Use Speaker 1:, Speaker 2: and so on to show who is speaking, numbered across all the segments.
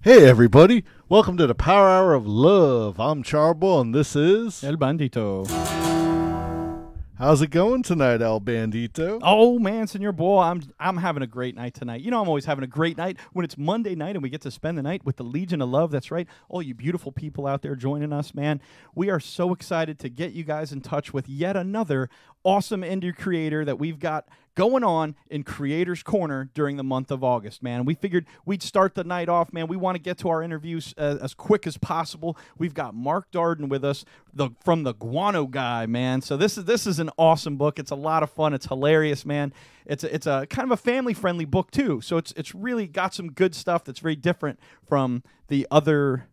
Speaker 1: Hey everybody, welcome to the Power Hour of Love. I'm Charboil and this is...
Speaker 2: El Bandito.
Speaker 1: How's it going tonight, El Bandito?
Speaker 2: Oh man, Senor Boy, I'm having a great night tonight. You know I'm always having a great night when it's Monday night and we get to spend the night with the Legion of Love. That's right, all you beautiful people out there joining us, man. We are so excited to get you guys in touch with yet another awesome indie creator that we've got going on in Creators Corner during the month of August, man. We figured we'd start the night off, man. We want to get to our interviews as quick as possible. We've got Mark Darden with us from the Guano Guy, man. So this is an awesome book. It's a lot of fun. It's hilarious, man. It's a kind of a family-friendly book too. So it's really got some good stuff that's very different from the other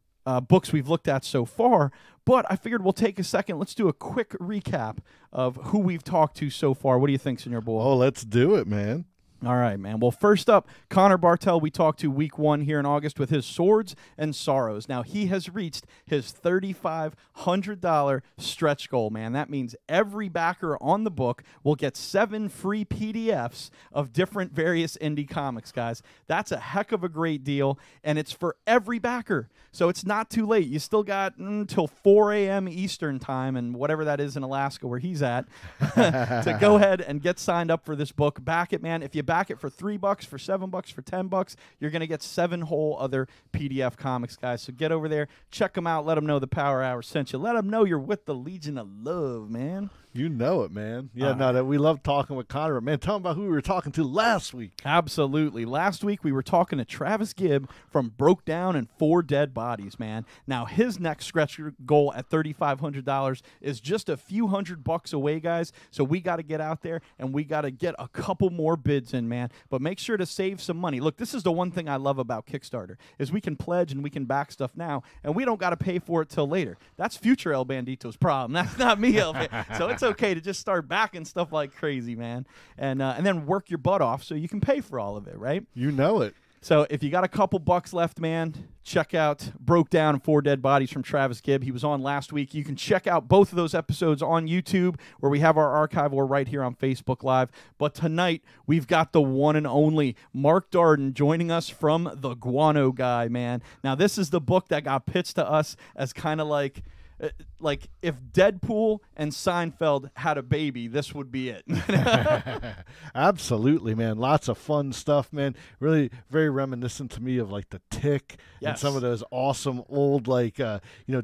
Speaker 2: books we've looked at so far. But I figured we'll take a second. Let's do a quick recap of who we've talked to so far. What do you think, Senor Boy?
Speaker 1: Oh, let's do it, man.
Speaker 2: All right, man. Well, first up, Connor Bartel, we talked to week 1 here in August with his Swords and Sorrows. Now, he has reached his $3,500 stretch goal, man. That means every backer on the book will get 7 free PDFs of different various indie comics, guys. That's a heck of a great deal, and it's for every backer. So it's not too late. You still got until 4 a.m. Eastern time, and whatever that is in Alaska where he's at, to go ahead and get signed up for this book. Back it, man. If you back it for $3, for $7, for $10, you're going to get 7 whole other PDF comics, guys. So get over there, check them out, let them know the Power Hour sent you. Let them know you're with the Legion of Love, man.
Speaker 1: You know it, man. Yeah, that we love talking with Connor. Man, tell him about who we were talking to last week.
Speaker 2: Absolutely. Last week we were talking to Travis Gibb from Broke Down and 4 Dead Bodies, man. Now his next stretch goal at $3,500 is just a few $100 away, guys. So we got to get out there and we got to get a couple more bids in, man. But make sure to save some money. Look, this is the one thing I love about Kickstarter is we can pledge and we can back stuff now, and we don't got to pay for it till later. That's future El Bandito's problem. That's not me, El Bandito. So it's okay to just start backing stuff like crazy, man, and then work your butt off so you can pay for all of it, right?
Speaker 1: You know it.
Speaker 2: So if you got a couple bucks left, man, check out Broke Down and 4 Dead Bodies from Travis Gibb. He was on last week. You can check out both of those episodes on YouTube where we have our archive, or right here on Facebook Live. But tonight, we've got the one and only Mark Darden joining us from the Guano Guy, man. Now, this is the book that got pitched to us as kind of like if Deadpool and Seinfeld had a baby, this would be it.
Speaker 1: Absolutely, man. Lots of fun stuff, man. Really very reminiscent to me of like The Tick.
Speaker 2: Yes.
Speaker 1: And some of those awesome old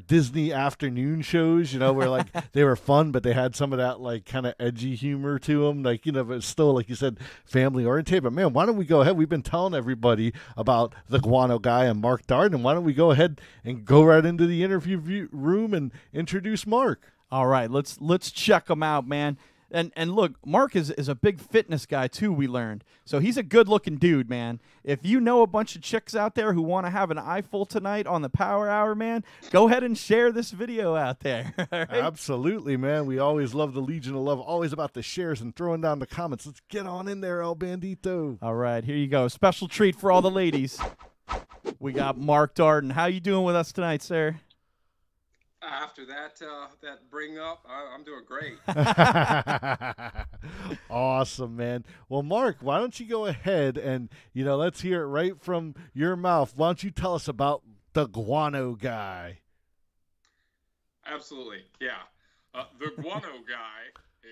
Speaker 1: Disney afternoon shows, where like they were fun, but they had some of that like kind of edgy humor to them, but it's still, like you said, family oriented. But man, why don't we go ahead? We've been telling everybody about the Guano Guy and Mark Darden. Why don't we go ahead and go right into the interview room and introduce Mark?
Speaker 2: All right, let's check him out, man. And look, Mark is a big fitness guy too, we learned. So he's a good-looking dude, man. If you know a bunch of chicks out there who want to have an eyeful tonight on the Power Hour, man, go ahead and share this video out there. Right?
Speaker 1: Absolutely, man. We always love the Legion of Love. Always about the shares and throwing down the comments. Let's get on in there, El Bandito.
Speaker 2: All right, here you go. Special treat for all the ladies. We got Mark Darden. How you doing with us tonight, sir?
Speaker 3: After that bring up, I'm doing great.
Speaker 1: Awesome, man. Well, Mark, why don't you go ahead and, let's hear it right from your mouth. Why don't you tell us about the Guano Guy?
Speaker 3: Absolutely, yeah. The Guano Guy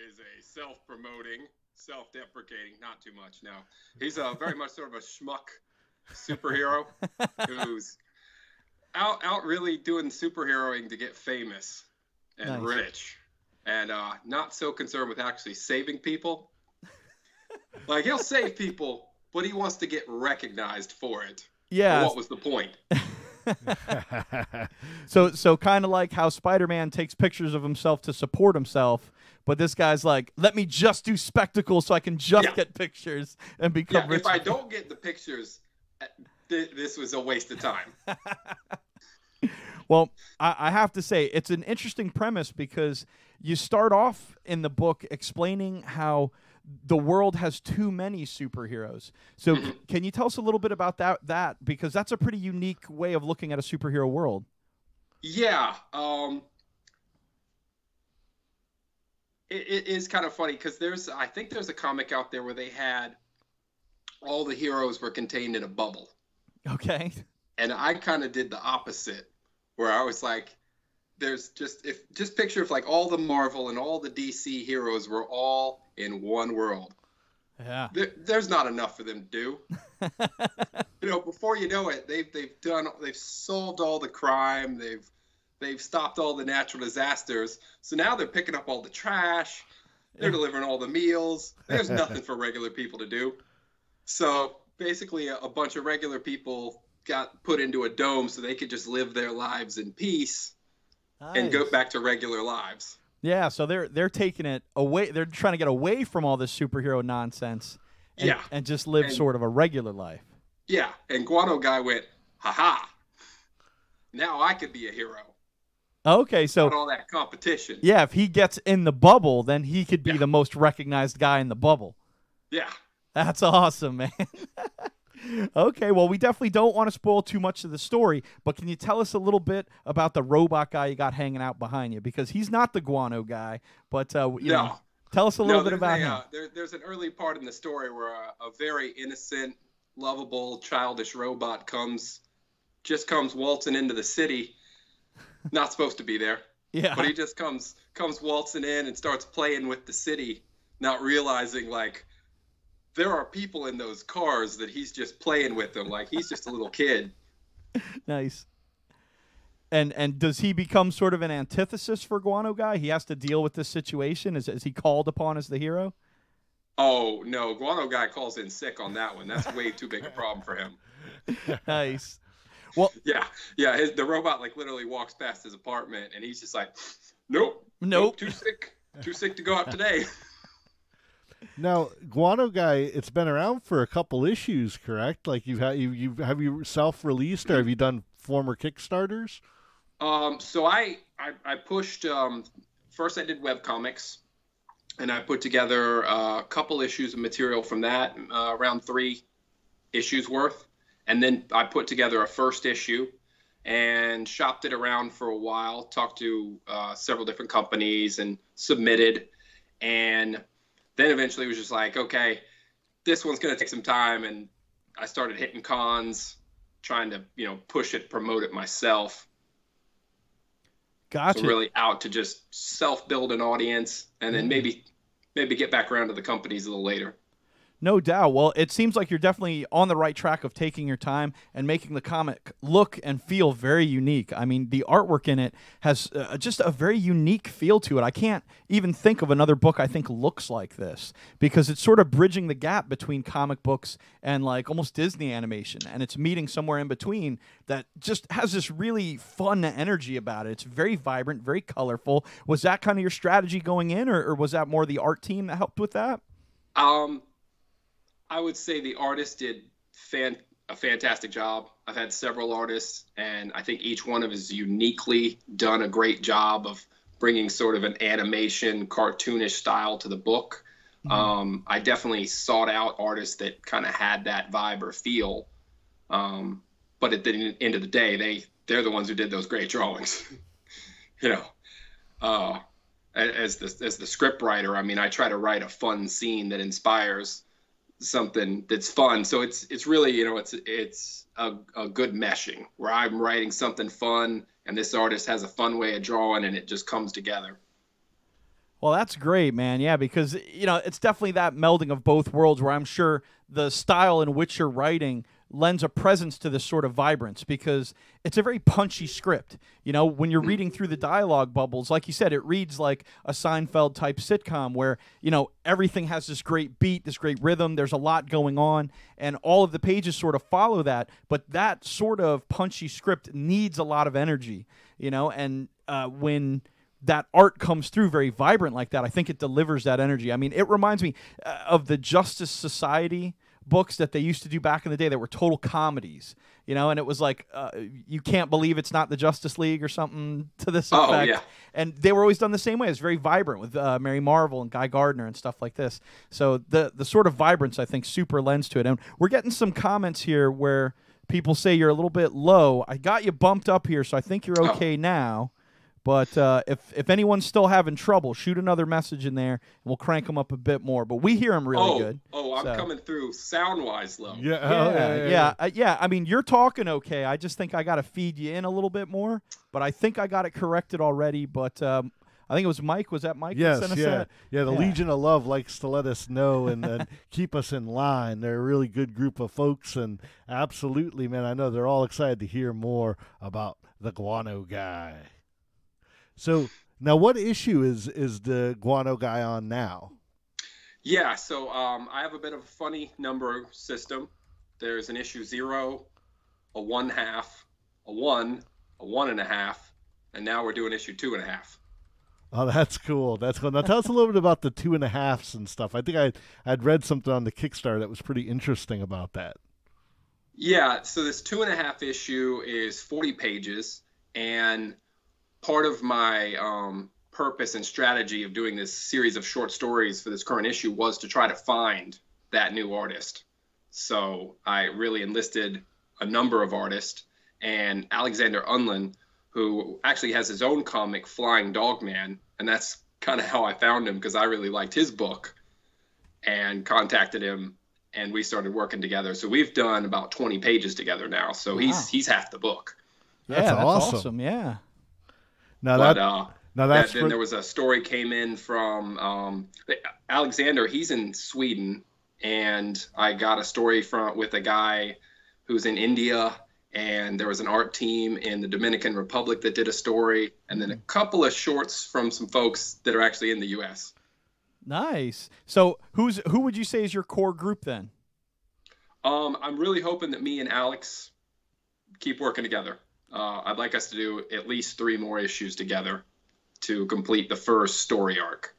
Speaker 3: is a self-promoting, self-deprecating, not too much now. He's very much sort of a schmuck superhero who's out really doing superheroing to get famous and rich, and not so concerned with actually saving people. Like, he'll save people, but he wants to get recognized for it.
Speaker 2: Yeah.
Speaker 3: So what was the point?
Speaker 2: So kind of like how Spider-Man takes pictures of himself to support himself, but this guy's like, let me just do spectacles so I can just get pictures and become rich.
Speaker 3: If I don't get the pictures, this was a waste of time.
Speaker 2: Well, I have to say, it's an interesting premise because you start off in the book explaining how the world has too many superheroes. So can you tell us a little bit about that? Because that's a pretty unique way of looking at a superhero world.
Speaker 3: Yeah. It is kind of funny because I think there's a comic out there where they had all the heroes were contained in a bubble.
Speaker 2: Okay.
Speaker 3: And I kind of did the opposite, where I was like, there's just picture if like all the Marvel and all the DC heroes were all in one world.
Speaker 2: Yeah.
Speaker 3: There's not enough for them to do. You know, before you know it, they've solved all the crime, they've stopped all the natural disasters. So now they're picking up all the trash, they're delivering all the meals. There's nothing for regular people to do. So basically a bunch of regular people got put into a dome so they could just live their lives in peace and go back to regular lives.
Speaker 2: Yeah, so they're taking it away. They're trying to get away from all this superhero nonsense and just live sort of a regular life.
Speaker 3: Yeah, and Guano Guy went, ha-ha, now I could be a hero.
Speaker 2: Okay, so
Speaker 3: not all that competition.
Speaker 2: Yeah, if he gets in the bubble, then he could be the most recognized guy in the bubble.
Speaker 3: Yeah.
Speaker 2: That's awesome, man. Okay, well, we definitely don't want to spoil too much of the story, but can you tell us a little bit about the robot guy you got hanging out behind you? Because he's not the Guano Guy, but you know, tell us a little bit about him.
Speaker 3: There's an early part in the story where a very innocent, lovable, childish robot comes waltzing into the city. Not supposed to be there.
Speaker 2: Yeah.
Speaker 3: But he just comes waltzing in and starts playing with the city, not realizing like there are people in those cars that he's just playing with them like he's just a little kid.
Speaker 2: Nice. And does he become sort of an antithesis for Guano Guy? He has to deal with this situation. Is he called upon as the hero?
Speaker 3: Oh no, Guano Guy calls in sick on that one. That's way too big a problem for him.
Speaker 2: Nice. Well,
Speaker 3: yeah. The robot like literally walks past his apartment, and he's just like, nope, too sick to go out today.
Speaker 1: Now, Guano Guy, it's been around for a couple issues, correct? Like have you self-released, or have you done former Kickstarters?
Speaker 3: So I pushed. First, I did webcomics, and I put together a couple issues of material from that, around 3 issues worth. And then I put together a first issue and shopped it around for a while, talked to several different companies and submitted. And then eventually it was just like, okay, this one's going to take some time. And I started hitting cons, trying to, push it, promote it myself.
Speaker 2: Gotcha.
Speaker 3: So really out to just self-build an audience and then maybe get back around to the companies a little later.
Speaker 2: No doubt. Well, it seems like you're definitely on the right track of taking your time and making the comic look and feel very unique. I mean, the artwork in it has just a very unique feel to it. I can't even think of another book I think looks like this, because it's sort of bridging the gap between comic books and like almost Disney animation, and it's meeting somewhere in between that just has this really fun energy about it. It's very vibrant, very colorful. Was that kind of your strategy going in, or was that more the art team that helped with that?
Speaker 3: I would say the artist did a fantastic job. I've had several artists, and I think each one of us uniquely done a great job of bringing sort of an animation, cartoonish style to the book. Mm-hmm. I definitely sought out artists that kind of had that vibe or feel. But at the end of the day, they're the ones who did those great drawings. As the script writer, I mean, I try to write a fun scene that inspires something that's fun. So it's really, it's a good meshing where I'm writing something fun and this artist has a fun way of drawing and it just comes together.
Speaker 2: Well, that's great, man. Yeah, because, it's definitely that melding of both worlds where I'm sure the style in which you're writing lends a presence to this sort of vibrance, because it's a very punchy script. When you're reading through the dialogue bubbles, like you said, it reads like a Seinfeld type sitcom where, everything has this great beat, this great rhythm. There's a lot going on, and all of the pages sort of follow that. But that sort of punchy script needs a lot of energy, and when that art comes through very vibrant like that, I think it delivers that energy. I mean, it reminds me of the Justice Society books that they used to do back in the day that were total comedies, and it was like, you can't believe it's not the Justice League or something to this effect.
Speaker 3: Oh, yeah.
Speaker 2: And they were always done the same way. It's very vibrant with Mary Marvel and Guy Gardner and stuff like this. So the sort of vibrance, I think, super lends to it. And we're getting some comments here where people say you're a little bit low. I got you bumped up here, so I think you're okay now. But if anyone's still having trouble, shoot another message in there, and we'll crank them up a bit more. But we hear them really good.
Speaker 3: Oh, I'm coming through sound-wise, though.
Speaker 2: Yeah. I mean, you're talking okay. I just think I got to feed you in a little bit more. But I think I got it corrected already. But I think it was Mike. Was that Mike?
Speaker 1: Yes,
Speaker 2: that sent us
Speaker 1: yeah.
Speaker 2: that?
Speaker 1: Yeah, the Legion of Love likes to let us know and keep us in line. They're a really good group of folks, and absolutely, man, I know they're all excited to hear more about the Guano Guy. So now what issue is the Guano Guy on now?
Speaker 3: Yeah, so I have a bit of a funny number system. There's an issue 0, a 1/2, a 1, a 1.5, and now we're doing issue 2.5.
Speaker 1: Oh, that's cool. That's cool. Now tell us a little bit about the 2.5s and stuff. I think I'd read something on the Kickstarter that was pretty interesting about that.
Speaker 3: Yeah, so this 2.5 issue is 40 pages, and part of my purpose and strategy of doing this series of short stories for this current issue was to try to find that new artist. So I really enlisted a number of artists, and Alexander Unlin, who actually has his own comic, Flying Dog Man, and that's kind of how I found him, because I really liked his book and contacted him, and we started working together. So we've done about 20 pages together now, so
Speaker 2: wow.
Speaker 3: he's half the book.
Speaker 2: Yeah, that's
Speaker 1: awesome.
Speaker 2: Yeah.
Speaker 3: Then there was a story came in from Alexander. He's in Sweden, and I got a story with a guy who's in India, and there was an art team in the Dominican Republic that did a story, and then a couple of shorts from some folks that are actually in the U.S.
Speaker 2: Nice. So who would you say is your core group then?
Speaker 3: I'm really hoping that me and Alex keep working together. I'd like us to do at least 3 more issues together to complete the first story arc.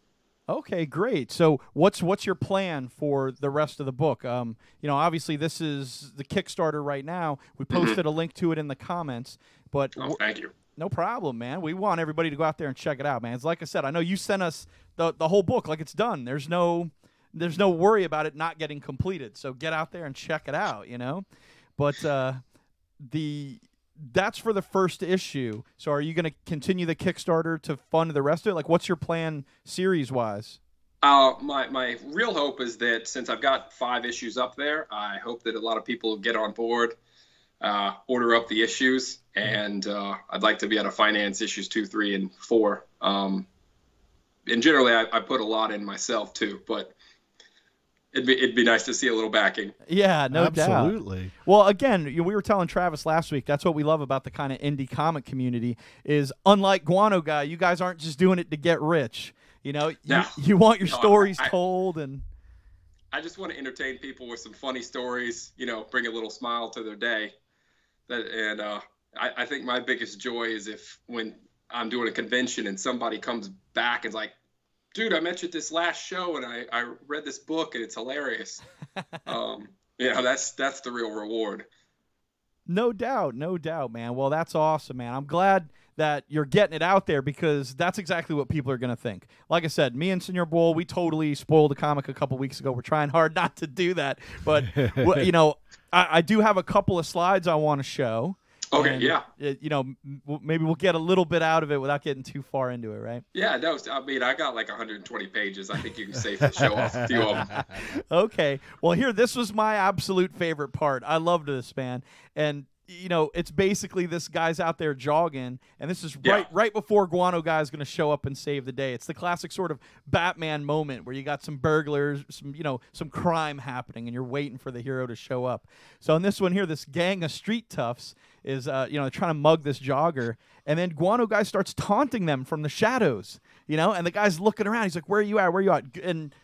Speaker 2: Okay, great. So what's your plan for the rest of the book? Obviously this is the Kickstarter right now. We posted a link to it in the comments, but
Speaker 3: thank you.
Speaker 2: No problem, man. We want everybody to go out there and check it out, man. It's like I said, I know you sent us the whole book like it's done. There's no worry about it not getting completed. So get out there and check it out, But that's for the first issue. So are you going to continue the Kickstarter to fund the rest of it? Like, what's your plan series-wise?
Speaker 3: My real hope is that since I've got 5 issues up there, I hope that a lot of people get on board, order up the issues, and I'd like to be able to finance issues 2, 3, and 4. And generally, I put a lot in myself, too, but it'd be nice to see a little backing.
Speaker 2: Yeah, no doubt.
Speaker 1: Absolutely.
Speaker 2: Well, again, we were telling Travis last week, that's what we love about the kind of indie comic community is, unlike Guano Guy, you guys aren't just doing it to get rich. You want your stories told. And
Speaker 3: I just want to entertain people with some funny stories, bring a little smile to their day. I think my biggest joy is when I'm doing a convention and somebody comes back and's like, dude, I met you at this last show and I read this book and it's hilarious. That's the real reward.
Speaker 2: No doubt, man. Well, that's awesome, man. I'm glad that you're getting it out there because that's exactly what people are going to think. Like I said, me and Senor Bull, we totally spoiled the comic a couple weeks ago. We're trying hard not to do that. But, I do have a couple of slides I want to show.
Speaker 3: Okay, yeah.
Speaker 2: Maybe we'll get a little bit out of it without getting too far into it, right?
Speaker 3: Yeah, no, I got like 120 pages. I think you can safely show off a few of them.
Speaker 2: Okay. Well, this was my absolute favorite part. I loved this, man. And, it's basically this guy's out there jogging, and this is right before Guano Guy is going to show up and save the day. It's the classic sort of Batman moment where you got some burglars, some crime happening, and you're waiting for the hero to show up. So in this one here, this gang of street toughs is trying to mug this jogger, and then Guano Guy starts taunting them from the shadows, and the guy's looking around. He's like, "Where are you at? Where are you at?" And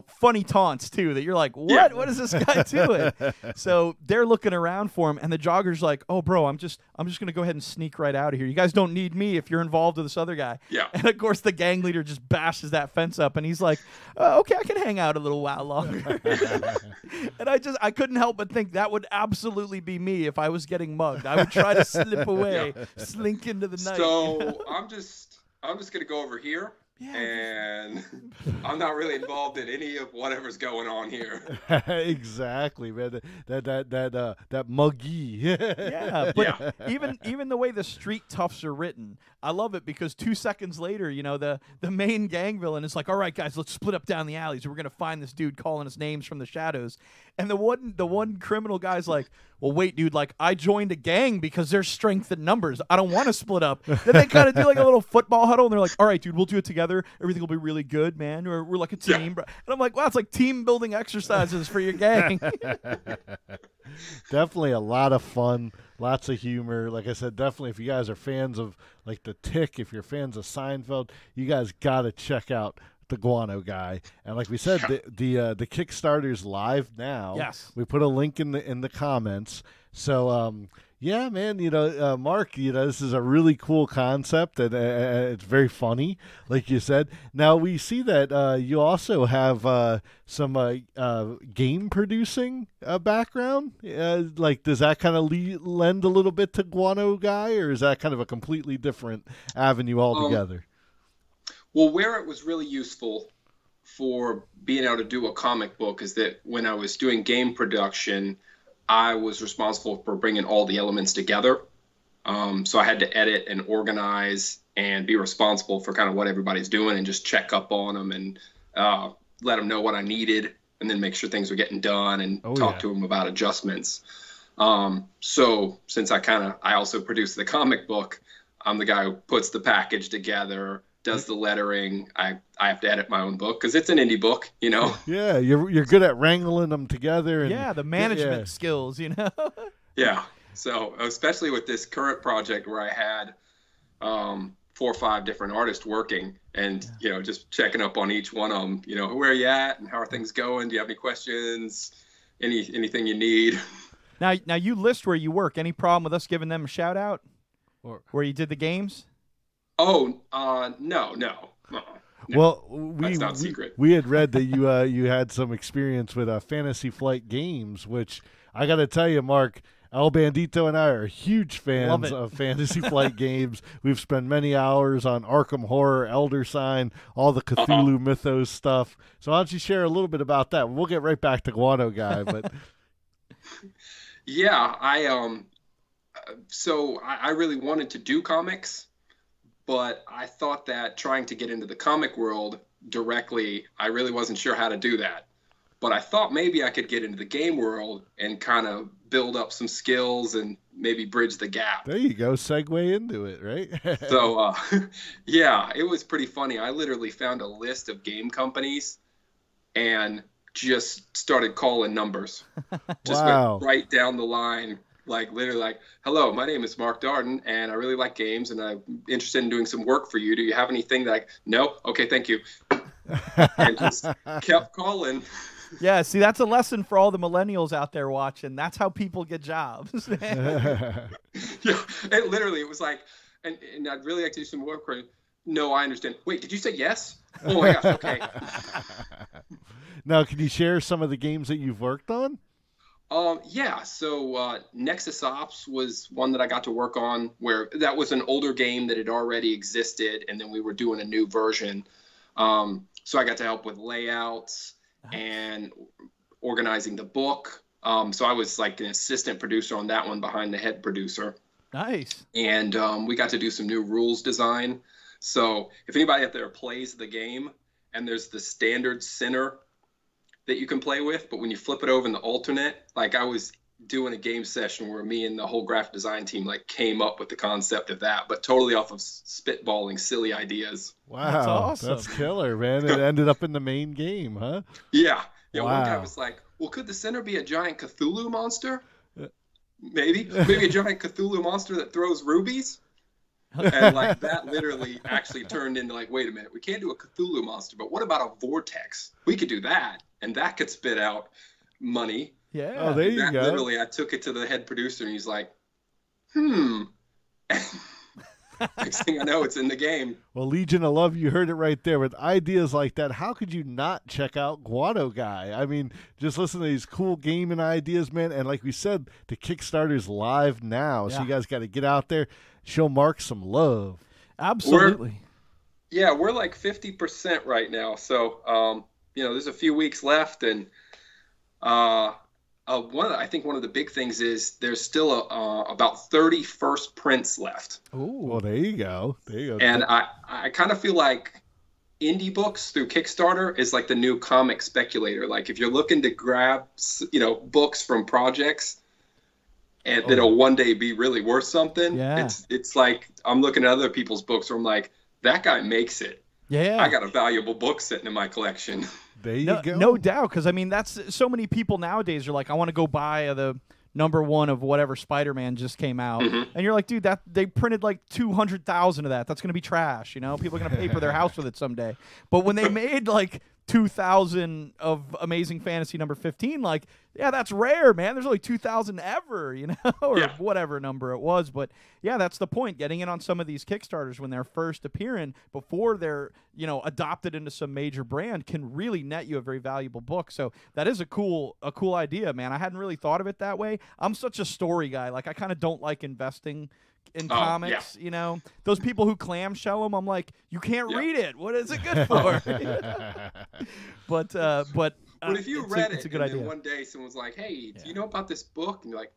Speaker 2: funny taunts too that you're like, what? Yeah. What is this guy doing? So they're looking around for him, and the jogger's like, "Oh, bro, I'm just gonna go ahead and sneak right out of here. You guys don't need me if you're involved with this other guy."
Speaker 3: Yeah.
Speaker 2: And of course, the gang leader just bashes that fence up, and he's like, "Okay, I can hang out a little while longer." And I couldn't help but think that would absolutely be me if I was getting mugged. I would try to slip away, slink into the night.
Speaker 3: So I'm just gonna go over here. Yeah, and I'm not really involved in any of whatever's going on here.
Speaker 1: Exactly, man. That muggy.
Speaker 2: Yeah, but
Speaker 3: Yeah.
Speaker 2: even the way the street toughs are written, I love it because 2 seconds later, the main gang villain is like, "All right, guys, let's split up down the alleys. We're gonna find this dude calling us names from the shadows." And the one criminal guy's like, "Well, wait, dude. Like, I joined a gang because there's strength in numbers. I don't want to split up." Then they kind of do like a little football huddle, and they're like, "All right, dude, we'll do it together. Everything will be really good, man. We're like a team."
Speaker 3: Yeah.
Speaker 2: And I'm like, "Wow, it's like team building exercises for your gang."
Speaker 1: Definitely a lot of fun, lots of humor. Like I said, definitely if you guys are fans of like The Tick, if you're fans of Seinfeld, you guys got to check out the Guano Guy. And like we said, the Kickstarter's live now.
Speaker 2: Yes.
Speaker 1: We put a link in the comments. So yeah, man, Mark, this is a really cool concept, and it's very funny, like you said. Now we see that you also have some game producing background. Like, does that kind of lend a little bit to Guano Guy, or is that kind of a completely different avenue altogether?
Speaker 3: Well, where it was really useful for being able to do a comic book is that when I was doing game production, I was responsible for bringing all the elements together. So I had to edit and organize and be responsible for kind of what everybody's doing and just check up on them and let them know what I needed and then make sure things were getting done and talk to them about adjustments. So since I also produce the comic book, I'm the guy who puts the package together, does the lettering. I have to edit my own book because it's an indie book,
Speaker 1: Yeah, you're good at wrangling them together. And,
Speaker 2: yeah, the management skills,
Speaker 3: Yeah. So especially with this current project where I had 4 or 5 different artists working and, just checking up on each one of them, where are you at and how are things going? Do you have any questions? Anything you need?
Speaker 2: Now you list where you work. Any problem with us giving them a shout out?
Speaker 1: Or
Speaker 2: where you did the games?
Speaker 3: Oh, no.
Speaker 1: Well,
Speaker 3: that's not secret.
Speaker 1: We had read that you had some experience with Fantasy Flight Games, which I got to tell you, Mark, El Bandito and I are huge fans of Fantasy Flight Games. We've spent many hours on Arkham Horror, Elder Sign, all the Cthulhu Mythos stuff. So why don't you share a little bit about that? We'll get right back to Guano Guy, but
Speaker 3: yeah, so I really wanted to do comics, but I thought that trying to get into the comic world directly, I really wasn't sure how to do that. But I thought maybe I could get into the game world and kind of build up some skills and maybe bridge the gap.
Speaker 1: There you go, segue into it, right?
Speaker 3: So, yeah, it was pretty funny. I literally found a list of game companies and just started calling numbers. Just went right down the line. Like, literally, like, hello, my name is Mark Darden, and I really like games, and I'm interested in doing some work for you. Do you have anything that no? Okay, thank you. And just kept calling.
Speaker 2: Yeah, see, that's a lesson for all the millennials out there watching. That's how people get jobs.
Speaker 3: Yeah, it was like, and I'd really like to do some work for you. No, I understand. Wait, did you say yes? Oh, my gosh, okay.
Speaker 1: Now, can you share some of the games that you've worked on?
Speaker 3: Yeah, so Nexus Ops was one that I got to work on where that was an older game that had already existed, and then we were doing a new version. So I got to help with layouts and organizing the book. So I was like an assistant producer on that one behind the head producer.
Speaker 2: Nice.
Speaker 3: And we got to do some new rules design. So if anybody out there plays the game and there's the standard center that you can play with, but when you flip it over in the alternate, like I was doing a game session where me and the whole graphic design team like came up with the concept of that, but totally off of spitballing silly ideas.
Speaker 1: Wow,
Speaker 2: that's awesome.
Speaker 1: That's killer, man. It ended up in the main game, huh?
Speaker 3: Yeah. Wow. One guy was like, well, could the center be a giant Cthulhu monster? Maybe a giant Cthulhu monster that throws rubies? And like that literally actually turned into like, wait a minute, we can't do a Cthulhu monster, but what about a vortex? We could do that, and that could spit out money.
Speaker 2: Yeah.
Speaker 1: Oh, there you go.
Speaker 3: Literally, I took it to the head producer, and he's like, Next thing I know, it's in the game.
Speaker 1: Well, Legion of Love, you heard it right there. With ideas like that, how could you not check out Guano Guy? I mean, just listen to these cool gaming ideas, man. And like we said, the Kickstarter's live now. So you guys got to get out there, show Mark some love.
Speaker 2: Absolutely.
Speaker 3: Yeah, we're like 50% right now. So, there's a few weeks left, and I think one of the big things is there's still about 30 first prints left.
Speaker 2: Ooh.
Speaker 1: Well, there you go. There you go.
Speaker 3: And I kind of feel like indie books through Kickstarter is like the new comic speculator. Like if you're looking to grab, books from projects and that'll one day be really worth something.
Speaker 2: Yeah.
Speaker 3: It's like I'm looking at other people's books where I'm like, that guy makes it.
Speaker 2: Yeah.
Speaker 3: I got a valuable book sitting in my collection.
Speaker 1: There you go.
Speaker 2: No doubt, because I mean that's so many people nowadays are like, I want to go buy the #1 of whatever Spider-Man just came out, and you're like, dude, that they printed like 200,000 of that. That's gonna be trash. People are gonna pay for their house with it someday. But when they made like 2,000 of Amazing Fantasy #15, like, yeah, that's rare, man. There's only 2,000 ever, or whatever number it was. But yeah, that's the point. Getting in on some of these Kickstarters when they're first appearing before they're, adopted into some major brand can really net you a very valuable book. So that is a cool idea, man. I hadn't really thought of it that way. I'm such a story guy. Like I kind of don't like investing in comics, those people who clamshell them, I'm like, you can't read it. What is it good for? But
Speaker 3: if you read
Speaker 2: it's
Speaker 3: it
Speaker 2: a good
Speaker 3: and
Speaker 2: idea.
Speaker 3: then one day someone's like, hey, do you know about this book? And you're like,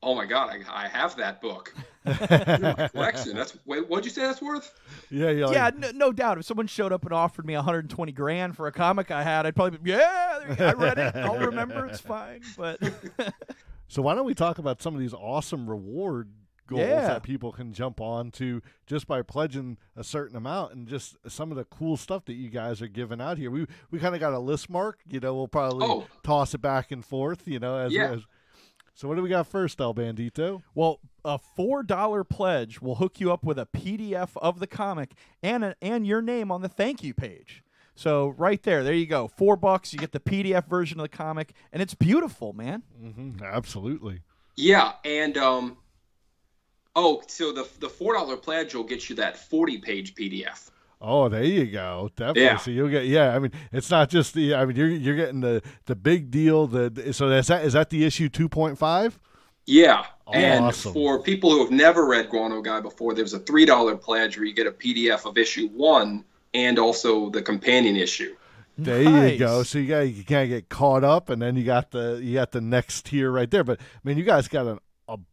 Speaker 3: oh my God, I have that book in my collection. What'd you say that's worth?
Speaker 1: Yeah,
Speaker 2: no doubt. If someone showed up and offered me 120 grand for a comic I had, I'd probably be, I read it. I'll remember. It's fine. But
Speaker 1: so why don't we talk about some of these awesome reward goals that people can jump on to just by pledging a certain amount, and just some of the cool stuff that you guys are giving out here. We kind of got a list, Mark. We'll probably toss it back and forth. So what do we got first, El Bandito?
Speaker 2: Well, a $4 pledge will hook you up with a PDF of the comic and your name on the thank you page. So right there you go. $4, you get the PDF version of the comic, and it's beautiful, man.
Speaker 1: Mm-hmm, absolutely.
Speaker 3: Yeah, and so the $4 pledge will get you that 40-page PDF.
Speaker 1: Oh, there you go. Definitely.
Speaker 3: Yeah.
Speaker 1: So you'll get. Yeah, I mean, it's not just the. I mean, you're getting the big deal. So is that the issue 2.5?
Speaker 3: Yeah.
Speaker 1: Oh,
Speaker 3: and
Speaker 1: awesome.
Speaker 3: For people who have never read Guano Guy before, there's a $3 pledge where you get a PDF of issue 1 and also the companion issue.
Speaker 1: There you go. So you gotta get caught up, and then you got the next tier right there. But I mean, you guys got a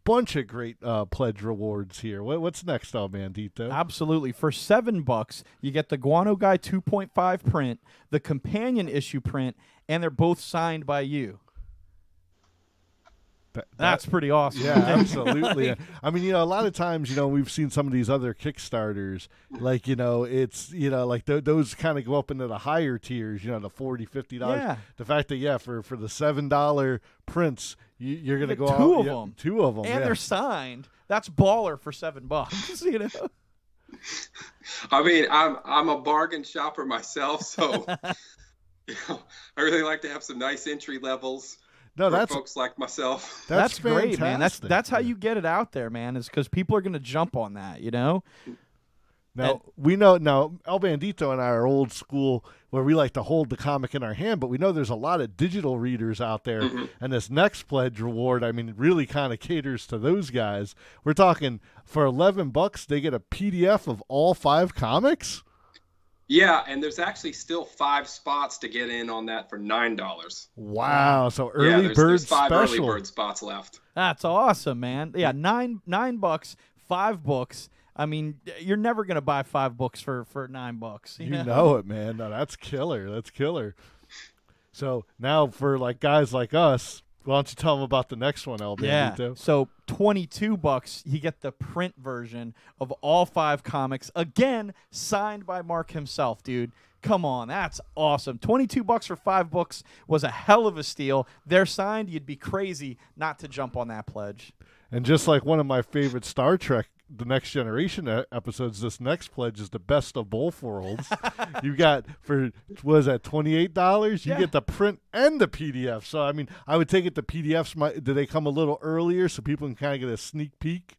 Speaker 1: bunch of great pledge rewards here. What's next, Bandito?
Speaker 2: Absolutely. For $7, you get the Guano Guy 2.5 print, the companion issue print, and they're both signed by you. That's pretty awesome.
Speaker 1: Yeah, absolutely. I mean, a lot of times, we've seen some of these other Kickstarters, like, it's, like those kind of go up into the higher tiers, the $40, $50.
Speaker 2: Yeah.
Speaker 1: The fact that, for the $7 prints, you're going to go
Speaker 2: two
Speaker 1: out.
Speaker 2: of them.
Speaker 1: Two of them.
Speaker 2: And they're signed. That's baller for $7,
Speaker 3: I mean, I'm a bargain shopper myself, so I really like to have some nice entry levels.
Speaker 1: No,
Speaker 3: for folks like myself.
Speaker 2: That's great, man.
Speaker 1: Fantastic.
Speaker 2: That's how you get it out there, man. Is because people are going to jump on that,
Speaker 1: Now, we know El Bandito and I are old school where we like to hold the comic in our hand, but we know there's a lot of digital readers out there, and this next pledge reward, I mean, really kind of caters to those guys. We're talking for $11, they get a PDF of all 5 comics.
Speaker 3: Yeah, and there's actually still 5 spots to get in on that for $9.
Speaker 1: Wow! So early bird
Speaker 3: there's 5
Speaker 1: special.
Speaker 3: early bird spots left.
Speaker 2: That's awesome, man. Yeah, $9, 5 books. I mean, you're never gonna buy 5 books for $9.
Speaker 1: You know it, man. No, that's killer. That's killer. So now for like guys like us, why don't you tell them about the next one, El Bandito?
Speaker 2: Yeah. So $22, you get the print version of all 5 comics. Again, signed by Mark himself, dude. Come on, that's awesome. $22 for 5 books was a hell of a steal. They're signed. You'd be crazy not to jump on that pledge.
Speaker 1: And just like one of my favorite Star Trek The Next Generation episodes, this next pledge is the best of both worlds. You got, for, what is that, $28? You get the print and the PDF. So, I mean, I would take it the PDFs, do they come a little earlier so people can kind of get a sneak peek?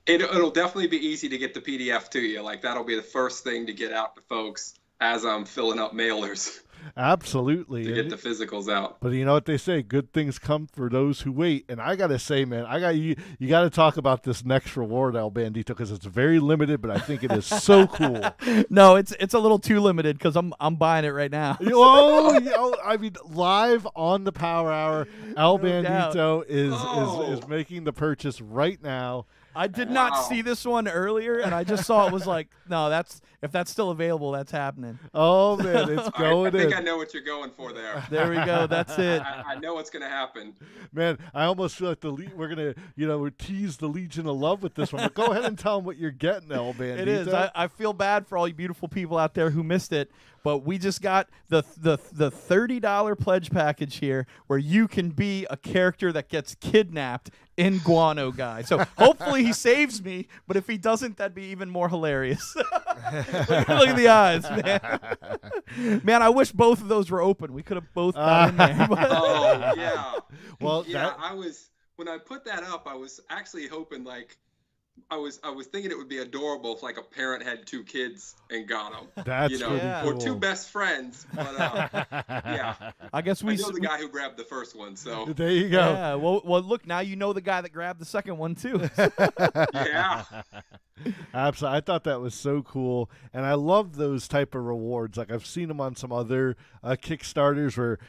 Speaker 3: It'll definitely be easy to get the PDF to you. Like, that'll be the first thing to get out to folks as I'm filling up mailers.
Speaker 1: Absolutely.
Speaker 3: to get the physicals out.
Speaker 1: But you know what they say, good things come for those who wait. And I gotta say, man, you got to talk about this next reward, El Bandito, because it's very limited, but I think it is so cool.
Speaker 2: No, it's a little too limited because I'm buying it right now.
Speaker 1: I mean, live on the Power Hour, El
Speaker 2: No
Speaker 1: Bandito is making the purchase right now.
Speaker 2: I did not see this one earlier, and I just saw it was like, no, if that's still available, that's happening.
Speaker 1: Oh man, it's going in.
Speaker 3: I think I know what you're going for there.
Speaker 2: There we go. That's it.
Speaker 3: I know what's going to happen.
Speaker 1: Man, I almost feel like we're gonna, we tease the Legion of Love with this one. But go ahead and tell them what you're getting, El Bandito.
Speaker 2: It is. I feel bad for all you beautiful people out there who missed it, but we just got the $30 pledge package here, where you can be a character that gets kidnapped in Guano Guy. So hopefully he saves me, but if he doesn't, that'd be even more hilarious. Look at the eyes, man. Man, I wish both of those were open. We could have both got in there.
Speaker 3: Oh yeah.
Speaker 1: Well,
Speaker 3: yeah, when I put that up, I was actually hoping I was thinking it would be adorable if like a parent had two kids and got them.
Speaker 1: That's really cool.
Speaker 3: Or two best friends. But yeah,
Speaker 2: I guess I
Speaker 3: know the guy who grabbed the first one. So
Speaker 1: there you go.
Speaker 2: Yeah. Well, look, now you know the guy that grabbed the second one too.
Speaker 3: Yeah.
Speaker 1: Absolutely. I thought that was so cool, and I love those type of rewards. Like I've seen them on some other Kickstarters where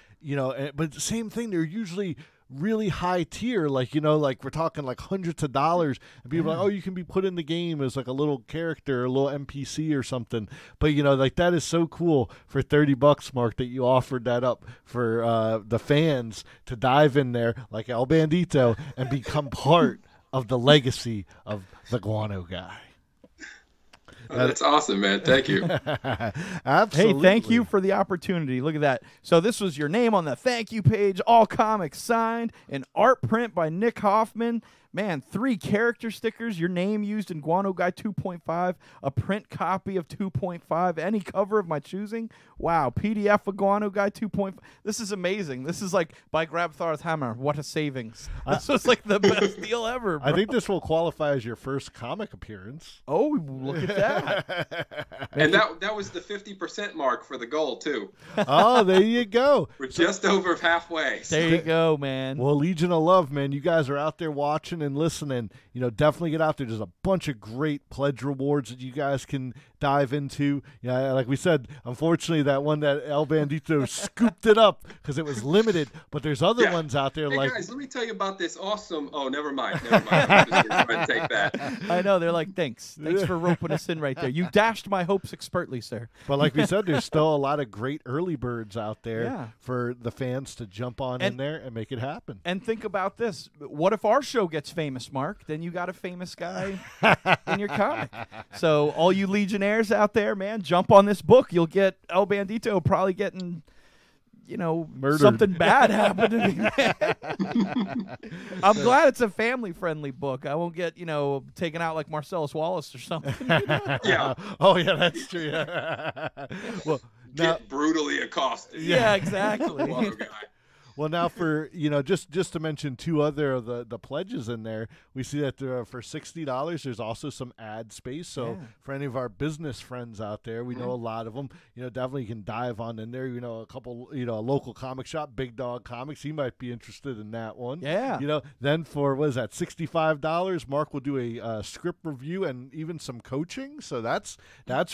Speaker 1: but the same thing. They're usually really high tier, like we're talking like hundreds of dollars, and people are like, oh, you can be put in the game as like a little character, a little NPC or something. But like that is so cool for $30, Mark, that you offered that up for the fans to dive in there like El Bandito and become part of the legacy of the Guano Guy.
Speaker 3: Oh, that's awesome, man. Thank you.
Speaker 1: Absolutely.
Speaker 2: Hey, thank you for the opportunity. Look at that. So this was your name on the thank you page, all comics signed, an art print by Nick Hoffman. Man, 3 character stickers, your name used in Guano Guy 2.5, a print copy of 2.5, any cover of my choosing. Wow, PDF of Guano Guy 2.5. This is amazing. This is like by Grabthar's Hammer. What a savings. This was like the best deal ever, bro.
Speaker 1: I think this will qualify as your first comic appearance.
Speaker 2: Oh, look at that.
Speaker 3: And that was the 50% mark for the goal, too.
Speaker 1: Oh, there you go.
Speaker 3: We're just over halfway.
Speaker 2: There you go, man.
Speaker 1: Well, Legion of Love, man, you guys are out there watching and listening. Definitely get out there. There's a bunch of great pledge rewards that you guys can dive into. Like we said, unfortunately, that one that El Bandito scooped it up because it was limited, but there's other ones out there.
Speaker 3: Hey,
Speaker 1: like,
Speaker 3: guys, let me tell you about this awesome. Oh, never mind. I'm just going to take that.
Speaker 2: I know. They're like, thanks for roping us in right there. You dashed my hopes expertly, sir.
Speaker 1: But like we said, there's still a lot of great early birds out there for the fans to jump on in there and make it happen.
Speaker 2: And think about this. What if our show gets famous, Mark? Then you got a famous guy in your comic. So all you Legionnaires out there, man, jump on this book. You'll get El Bandito probably getting,
Speaker 1: murdered.
Speaker 2: Something bad happened to me. I'm glad it's a family-friendly book. I won't get, taken out like Marcellus Wallace or something.
Speaker 3: Yeah.
Speaker 1: Oh, yeah, that's true. Yeah. Well,
Speaker 3: get brutally accosted.
Speaker 2: Yeah, exactly.
Speaker 3: Guano Guy.
Speaker 1: Well, now for just to mention 2 other of the pledges in there, we see that for $60, there's also some ad space. So for any of our business friends out there, we know a lot of them. Definitely you can dive on in there. A couple, a local comic shop, Big Dog Comics. He might be interested in that one.
Speaker 2: Yeah.
Speaker 1: Then for what is that, $65? Mark will do a script review and even some coaching. So that's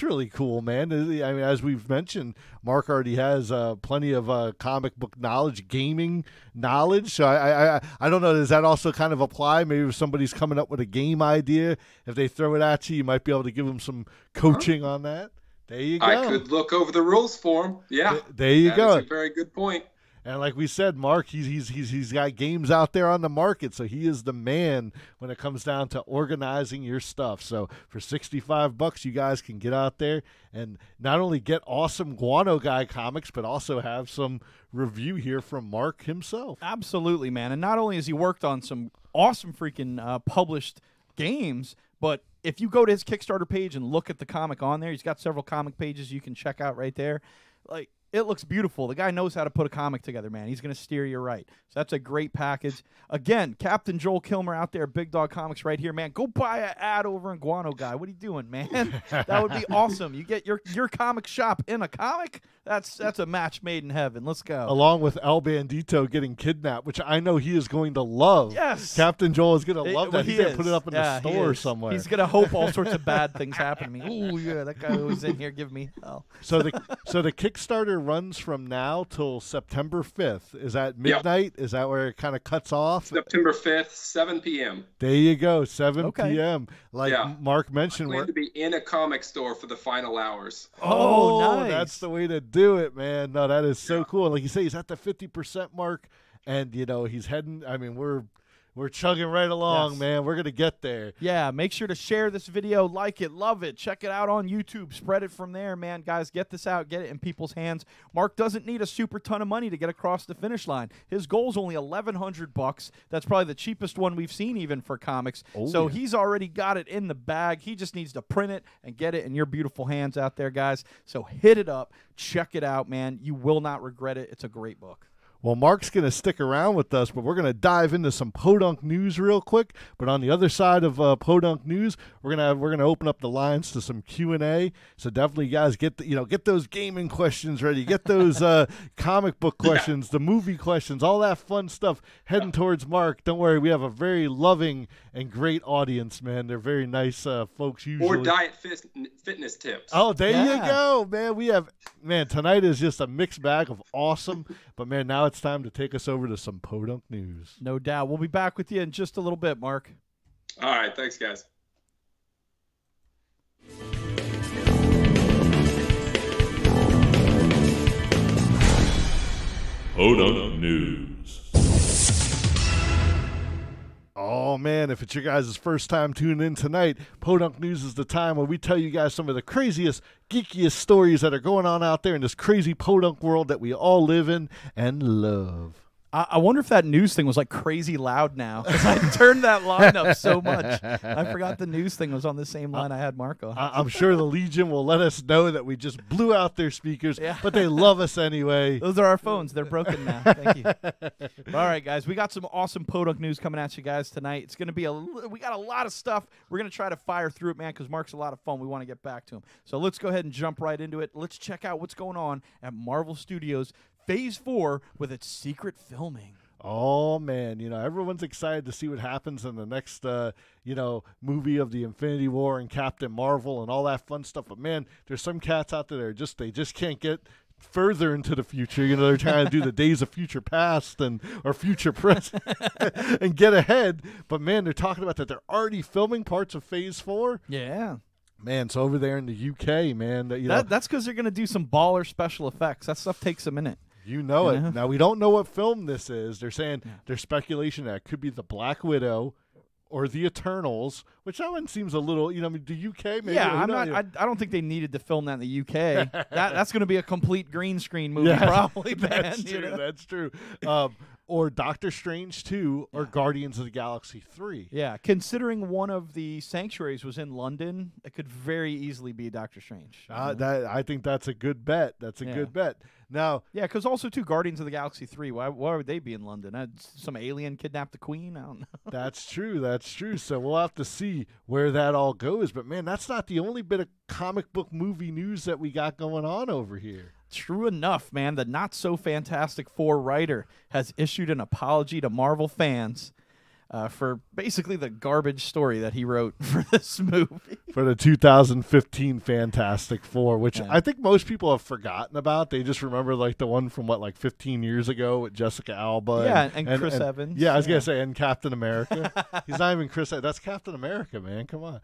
Speaker 1: really cool, man. I mean, as we've mentioned, Mark already has plenty of comic book knowledge, gaming knowledge. So I don't know, does that also kind of apply? Maybe if somebody's coming up with a game idea, if they throw it at you might be able to give them some coaching on that. There you go.
Speaker 3: I could look over the rules for him. Yeah.
Speaker 1: There you go.
Speaker 3: That's a very good point.
Speaker 1: And like we said, Mark, he's got games out there on the market, so he is the man when it comes down to organizing your stuff. So for $65, you guys can get out there and not only get awesome Guano Guy comics, but also have some review here from Mark himself.
Speaker 2: Absolutely, man. And not only has he worked on some awesome freaking published games, but if you go to his Kickstarter page and look at the comic on there, he's got several comic pages you can check out right there. Like, It looks beautiful. The guy knows how to put a comic together, man. He's going to steer you right. So that's a great package. Again, Captain Joel Kilmer out there, Big Dog Comics right here, man. Go buy an ad over in Guano Guy. What are you doing, man? That would be awesome. You get your comic shop in a comic. That's a match made in heaven. Let's go.
Speaker 1: Along with El Bandito getting kidnapped, which I know he is going to love.
Speaker 2: Yes.
Speaker 1: Captain Joel is going to love that. He's going to put it up in the
Speaker 2: he
Speaker 1: store
Speaker 2: is.
Speaker 1: somewhere.
Speaker 2: He's going to hope all sorts of bad things happen to me. Ooh, yeah, that guy who's in here give me hell.
Speaker 1: So the Kickstarter runs from now till September 5th. Is that midnight? Yep. Is that where it kind of cuts off?
Speaker 3: September 5th, 7 p.m.
Speaker 1: There you go, 7 p.m. Like Mark mentioned,
Speaker 3: we're going to be in a comic store for the final hours.
Speaker 2: Oh, nice.
Speaker 1: That's the way to do it, man. No, that is so cool. Like you say, he's at the 50% mark, and he's heading. I mean, we're chugging right along, man. We're gonna get there.
Speaker 2: Yeah, make sure to share this video, like it, love it, check it out on YouTube, spread it from there, man. Guys, get this out, get it in people's hands. Mark doesn't need a super ton of money to get across the finish line. His goal is only $1,100. That's probably the cheapest one we've seen even for comics. So he's already got it in the bag. He just needs to print it and get it in your beautiful hands out there, guys. So hit it up, check it out, man. You will not regret it. It's a great book.
Speaker 1: Well, Mark's going to stick around with us, but we're going to dive into some PoDunk news real quick. But on the other side of PoDunk news, we're going to open up the lines to some Q&A. So definitely, guys, get those gaming questions ready, get those comic book questions, the movie questions, all that fun stuff heading towards Mark. Don't worry, we have a very loving and great audience, man. They're very nice folks usually.
Speaker 3: Or diet fitness tips.
Speaker 1: Oh, there you go, man. Tonight is just a mixed bag of awesome. But man, now it's time to take us over to some PoDunk news.
Speaker 2: No doubt. We'll be back with you in just a little bit, Mark.
Speaker 3: All right. Thanks, guys.
Speaker 4: PoDunk news.
Speaker 1: Oh, man, if it's your guys' first time tuning in tonight, PoDunk News is the time where we tell you guys some of the craziest, geekiest stories that are going on out there in this crazy PoDunk world that we all live in and love.
Speaker 2: I wonder if that news thing was like crazy loud now, because I turned that line up so much. I forgot the news thing was on the same line I had Marco.
Speaker 1: I'm sure the Legion will let us know that we just blew out their speakers, but they love us anyway.
Speaker 2: Those are our phones. They're broken now. Thank you. All right, guys. We got some awesome PoDunk news coming at you guys tonight. It's going to be we got a lot of stuff. We're going to try to fire through it, man, because Mark's a lot of fun. We want to get back to him. So let's go ahead and jump right into it. Let's check out what's going on at Marvel Studios Phase 4 with its secret filming.
Speaker 1: Oh, man, everyone's excited to see what happens in the next, movie of the Infinity War and Captain Marvel and all that fun stuff. But, man, there's some cats out there that they just can't get further into the future. They're trying to do the Days of Future Past or Future Present and get ahead. But, man, they're talking about that they're already filming parts of Phase 4.
Speaker 2: Yeah.
Speaker 1: Man, so over there in the UK, man.
Speaker 2: That's because they're going to do some baller special effects. That stuff takes a minute.
Speaker 1: You know it. Now, we don't know what film this is. They're saying there's speculation that it could be the Black Widow or the Eternals, which that one seems a little, the UK maybe.
Speaker 2: Yeah, I don't think they needed to film that in the UK. That's going to be a complete green screen movie, probably.
Speaker 1: That's true. That's true. Or Doctor Strange 2 or Guardians of the Galaxy 3.
Speaker 2: Yeah, considering one of the sanctuaries was in London, it could very easily be Doctor Strange.
Speaker 1: I think that's a good bet. That's a good bet. Now,
Speaker 2: because also, too, Guardians of the Galaxy 3, why would they be in London? Some alien kidnapped the queen? I don't know.
Speaker 1: That's true. That's true. So we'll have to see where that all goes. But, man, that's not the only bit of comic book movie news that we got going on over here.
Speaker 2: True enough, man. The Not-So-Fantastic Four writer has issued an apology to Marvel fans for basically the garbage story that he wrote for this movie.
Speaker 1: For the 2015 Fantastic Four, which I think most people have forgotten about. They just remember the one from 15 years ago with Jessica Alba.
Speaker 2: And Chris Evans.
Speaker 1: Yeah, I was going to say, and Captain America. He's not even Chris. That's Captain America, man. Come on.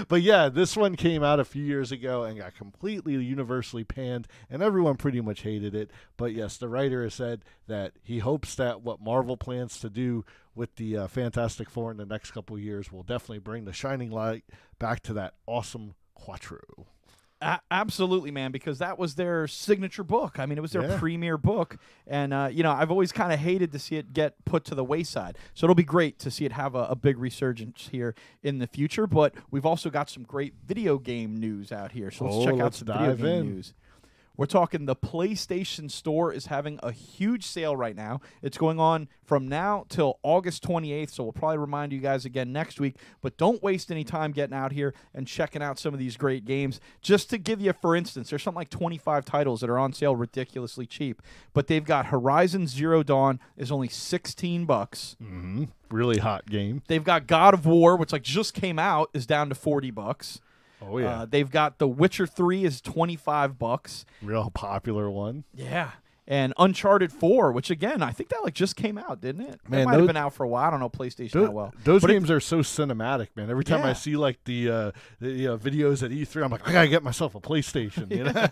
Speaker 1: But yeah, this one came out a few years ago and got completely universally panned, and everyone pretty much hated it. But yes, the writer has said that he hopes that what Marvel plans to do with the Fantastic Four in the next couple of years will definitely bring the shining light back to that awesome Quattro.
Speaker 2: Absolutely, man, because that was their signature book. I mean, it was their premier book, and I've always kind of hated to see it get put to the wayside. So it'll be great to see it have a big resurgence here in the future. But we've also got some great video game news out here. So let's check out some video game news. We're talking the PlayStation Store is having a huge sale right now. It's going on from now till August 28th, so we'll probably remind you guys again next week. But don't waste any time getting out here and checking out some of these great games. Just to give you, for instance, there's something like 25 titles that are on sale ridiculously cheap. But they've got Horizon Zero Dawn is only $16.
Speaker 1: Mm-hmm. Really hot game.
Speaker 2: They've got God of War, which like just came out, is down to $40.
Speaker 1: Oh, yeah.
Speaker 2: They've got The Witcher 3 is $25.
Speaker 1: Real popular one.
Speaker 2: Yeah. And Uncharted 4, which, again, I think that like just came out, didn't it?
Speaker 1: Man,
Speaker 2: it might have been out for a while. I don't know PlayStation that well.
Speaker 1: Those games are so cinematic, man. Every time
Speaker 2: Yeah.
Speaker 1: I see like the videos at E3, I'm like, I got to get myself a PlayStation. You know?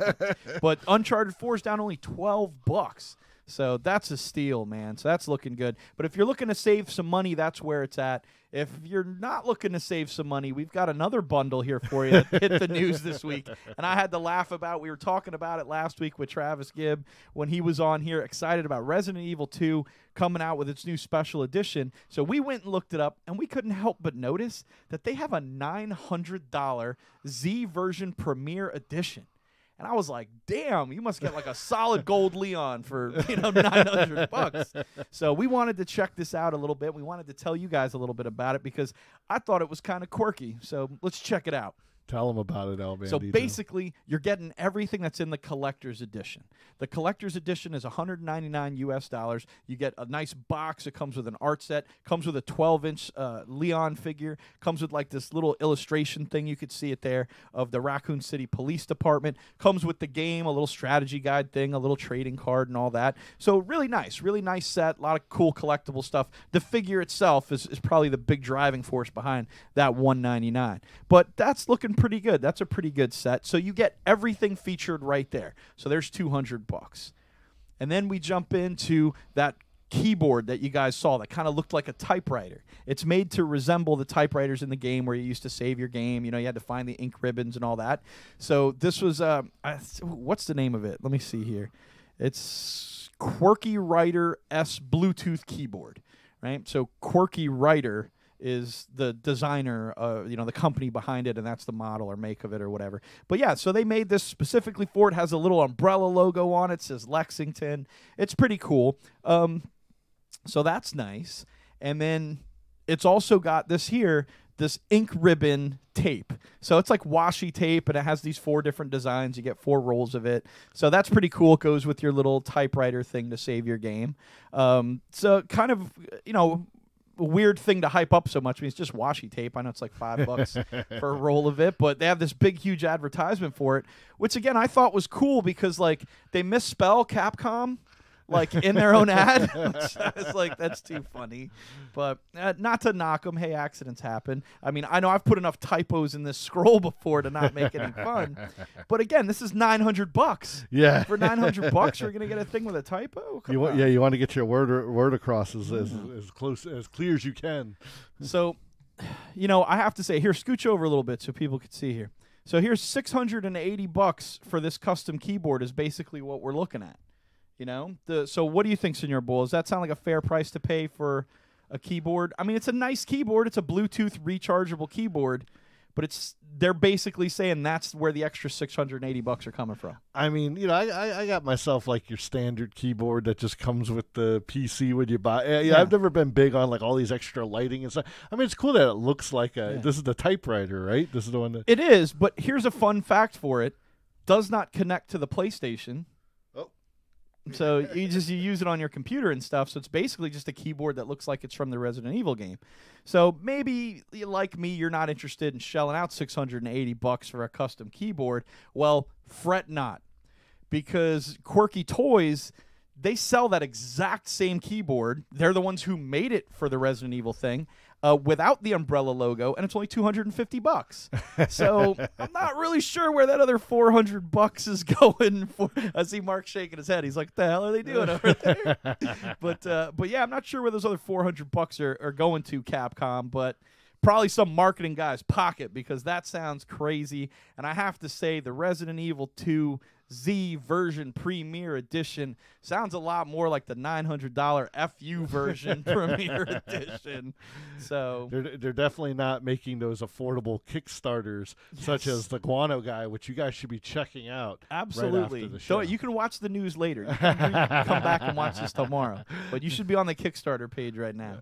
Speaker 2: But Uncharted 4 is down only $12. So that's a steal, man. So that's looking good. But if you're looking to save some money, that's where it's at. If you're not looking to save some money, we've got another bundle here for you that hit the news this week. And I had to laugh about, we were talking about it last week with Travis Gibb when he was on here, excited about Resident Evil 2 coming out with its new special edition. So we went and looked it up, and we couldn't help but notice that they have a $900 Z version Premier Edition. And I was like, damn, you must get like a solid gold Leon for, $900. So we wanted to check this out a little bit. We wanted to tell you guys a little bit about it because I thought it was kind of quirky. So let's check it out.
Speaker 1: Tell them about it, Bandito.
Speaker 2: So basically, you're getting everything that's in the collector's edition. The collector's edition is $199 US. You get a nice box. It comes with an art set. Comes with a 12-inch Leon figure. Comes with like this little illustration thing. You could see it there of the Raccoon City Police Department. Comes with the game, a little strategy guide thing, a little trading card, and all that. So really nice set. A lot of cool collectible stuff. The figure itself is probably the big driving force behind that $199. But that's looking pretty good. That's a pretty good set. So you get everything featured right there. So there's $200. And then we jump into that keyboard that you guys saw that kind of looked like a typewriter. It's made to resemble the typewriters in the game where you used to save your game. You had to find the ink ribbons and all that. So this was, what's the name of it? Let me see here. It's Quirky Writer S Bluetooth keyboard, right? So Quirky Writer is the designer, the company behind it, and that's the model or make of it or whatever. But yeah, so they made this specifically for it. Has a little umbrella logo on it, says Lexington. It's pretty cool. So that's nice. And then it's also got this ink ribbon tape. So it's like washi tape, and it has these 4 different designs. You get 4 rolls of it. So that's pretty cool. It goes with your little typewriter thing to save your game. So kind of, a weird thing to hype up so much. I mean, it's just washi tape. I know it's like $5 for a roll of it, but they have this big, huge advertisement for it, which again I thought was cool because like they misspell Capcom like in their own ad. Which I was like, that's too funny. But not to knock them. Hey, accidents happen. I mean, I know I've put enough typos in this scroll before to not make any fun. But again, this is $900.
Speaker 1: Yeah.
Speaker 2: For $900, you're gonna get a thing with a typo.
Speaker 1: You want to get your word across as clear as you can.
Speaker 2: So, I have to say here, scooch over a little bit so people can see here. So here's $680 for this custom keyboard is basically what we're looking at. So what do you think, Senor Bull? Does that sound like a fair price to pay for a keyboard? I mean, it's a nice keyboard. It's a Bluetooth rechargeable keyboard, but they're basically saying that's where the extra $680 are coming from.
Speaker 1: I mean, I got myself like your standard keyboard that just comes with the PC when you buy. Yeah. I've never been big on like all these extra lighting and stuff. I mean, it's cool that it looks like this is the typewriter, right? This is the one that
Speaker 2: it is. But here's a fun fact for it: does not connect to the PlayStation. So you use it on your computer and stuff. So it's basically just a keyboard that looks like it's from the Resident Evil game. So maybe like me, you're not interested in shelling out $680 for a custom keyboard. Well, fret not, because Quirky Toys, they sell that exact same keyboard. They're the ones who made it for the Resident Evil thing. Without the umbrella logo, and it's only $250. So I'm not really sure where that other $400 is going for. I see Mark shaking his head. He's like, "What the hell are they doing over there?" But yeah, I'm not sure where those other $400 are going to, Capcom. But probably some marketing guy's pocket, because that sounds crazy. And I have to say, the Resident Evil 2 Z version Premier Edition. Sounds a lot more like the $900 FU version Premier Edition. So
Speaker 1: they're definitely not making those affordable Kickstarters such as the Guano Guy, which you guys should be checking out.
Speaker 2: Absolutely.
Speaker 1: Right after the show.
Speaker 2: You can watch the news later. You can come back and watch this tomorrow. But you should be on the Kickstarter page right now.